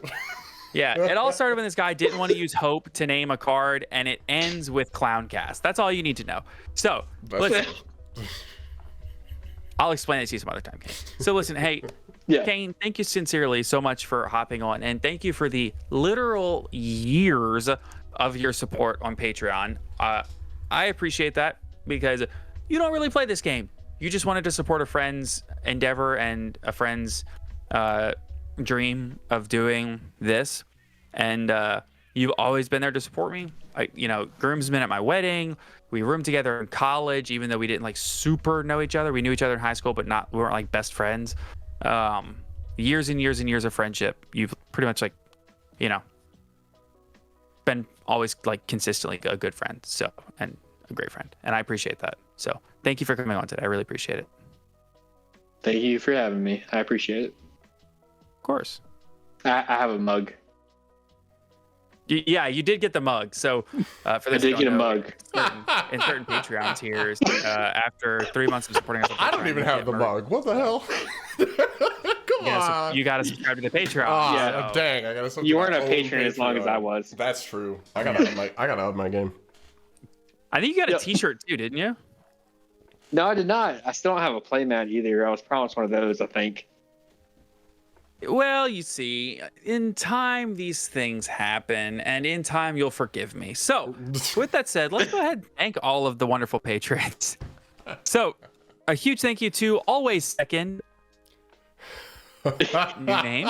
Yeah, it all started when this guy didn't want to use Hope to name a card, and it ends with Clowncast. That's all you need to know. So, listen. I'll explain it to you some other time, Kane. So listen, hey, Yeah. Kane, thank you sincerely so much for hopping on, and thank you for the literal years of your support on Patreon. I appreciate that because you don't really play this game. you just wanted to support a friend's endeavor and a friend's dream of doing this, and you've always been there to support me. Groomsmen at my wedding. We roomed together in college, even though we didn't like super know each other. We knew each other in high school, but we weren't like best friends. Years and years and years of friendship. You've pretty much like, been always like consistently a good friend. So, and a great friend. And I appreciate that. So thank you for coming on today. I really appreciate it. Thank you for having me. I appreciate it. Of course. I have a mug. Yeah, you did get the mug. So for I those did get a mug. In certain Patreon tiers, after 3 months of supporting us, I don't even have the mug. What the hell? Come on. You got to subscribe to the Patreon. Oh, dang! I gotta. You weren't a patron as long as I was. That's true. I gotta up my game. I think you got a T-shirt too, didn't you? No, I did not. I still don't have a playmat either. I was promised one of those, I think. Well, you see, in time, these things happen, and in time, you'll forgive me. So, with that said, let's go ahead and thank all of the wonderful patrons. So, a huge thank you to Always Second. New name.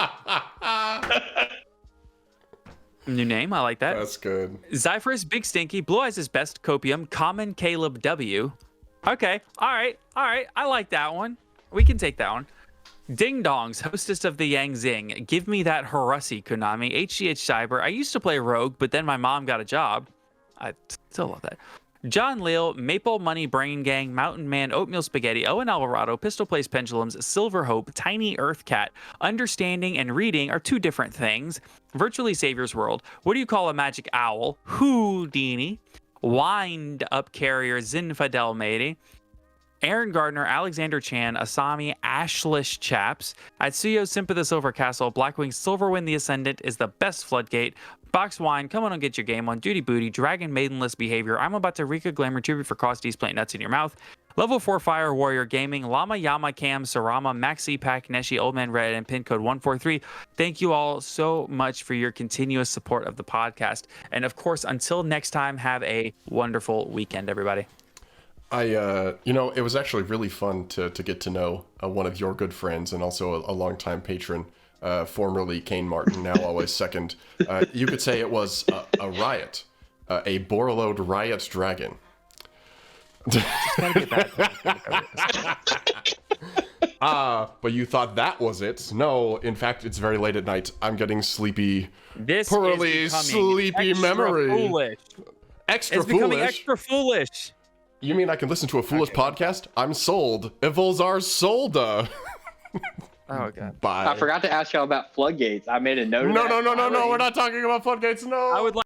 New name, I like that. That's good. Zyphorus, Big Stinky, Blue Eyes is Best, Copium, Common, Caleb W. Okay, all right, I like that one. We can take that one. Ding Dongs, hostess of the Yang Zing. Give me that Harusi, Konami. HGH Cyber. I used to play Rogue, but then my mom got a job. I still love that. John Leal, Maple Money Brain Gang, Mountain Man, Oatmeal Spaghetti, Owen Alvarado, Pistol Place Pendulums, Silver Hope, Tiny Earth Cat. Understanding and reading are two different things. Virtually Savior's World. What do you call a magic owl? Houdini. Wind Up Carrier, Zinfadel Matey. Aaron Gardner, Alexander Chan, Asami, Ashlish Chaps, Atsuyo, Simp of the Silver Castle, Blackwing, Silverwind the Ascendant is the best Floodgate, Box Wine, come on and get your game on, Duty Booty, Dragon Maidenless Behavior, I'm about to Rika Glamour Tribute for Costies, Plant Nuts in Your Mouth, Level 4 Fire Warrior Gaming, Llama Yama Cam, Sarama, Maxi Pack, Neshi, Old Man Red, and pin code 143. Thank you all so much for your continuous support of the podcast. And of course, until next time, have a wonderful weekend, everybody. It was actually really fun to get to know one of your good friends and also a longtime patron, formerly Cain Martin, now Always Second. You could say it was a riot, a Borreload riot dragon. But you thought that was it. No, in fact, it's very late at night. I'm getting sleepy. This poorly is sleepy extra memory. Foolish. Extra it's becoming foolish. Extra foolish. You mean I can listen to a foolish podcast? I'm sold. Evolzar Solda. Oh, God. Bye. I forgot to ask y'all about floodgates. I made a note of that. No. We're not talking about floodgates. No. I would like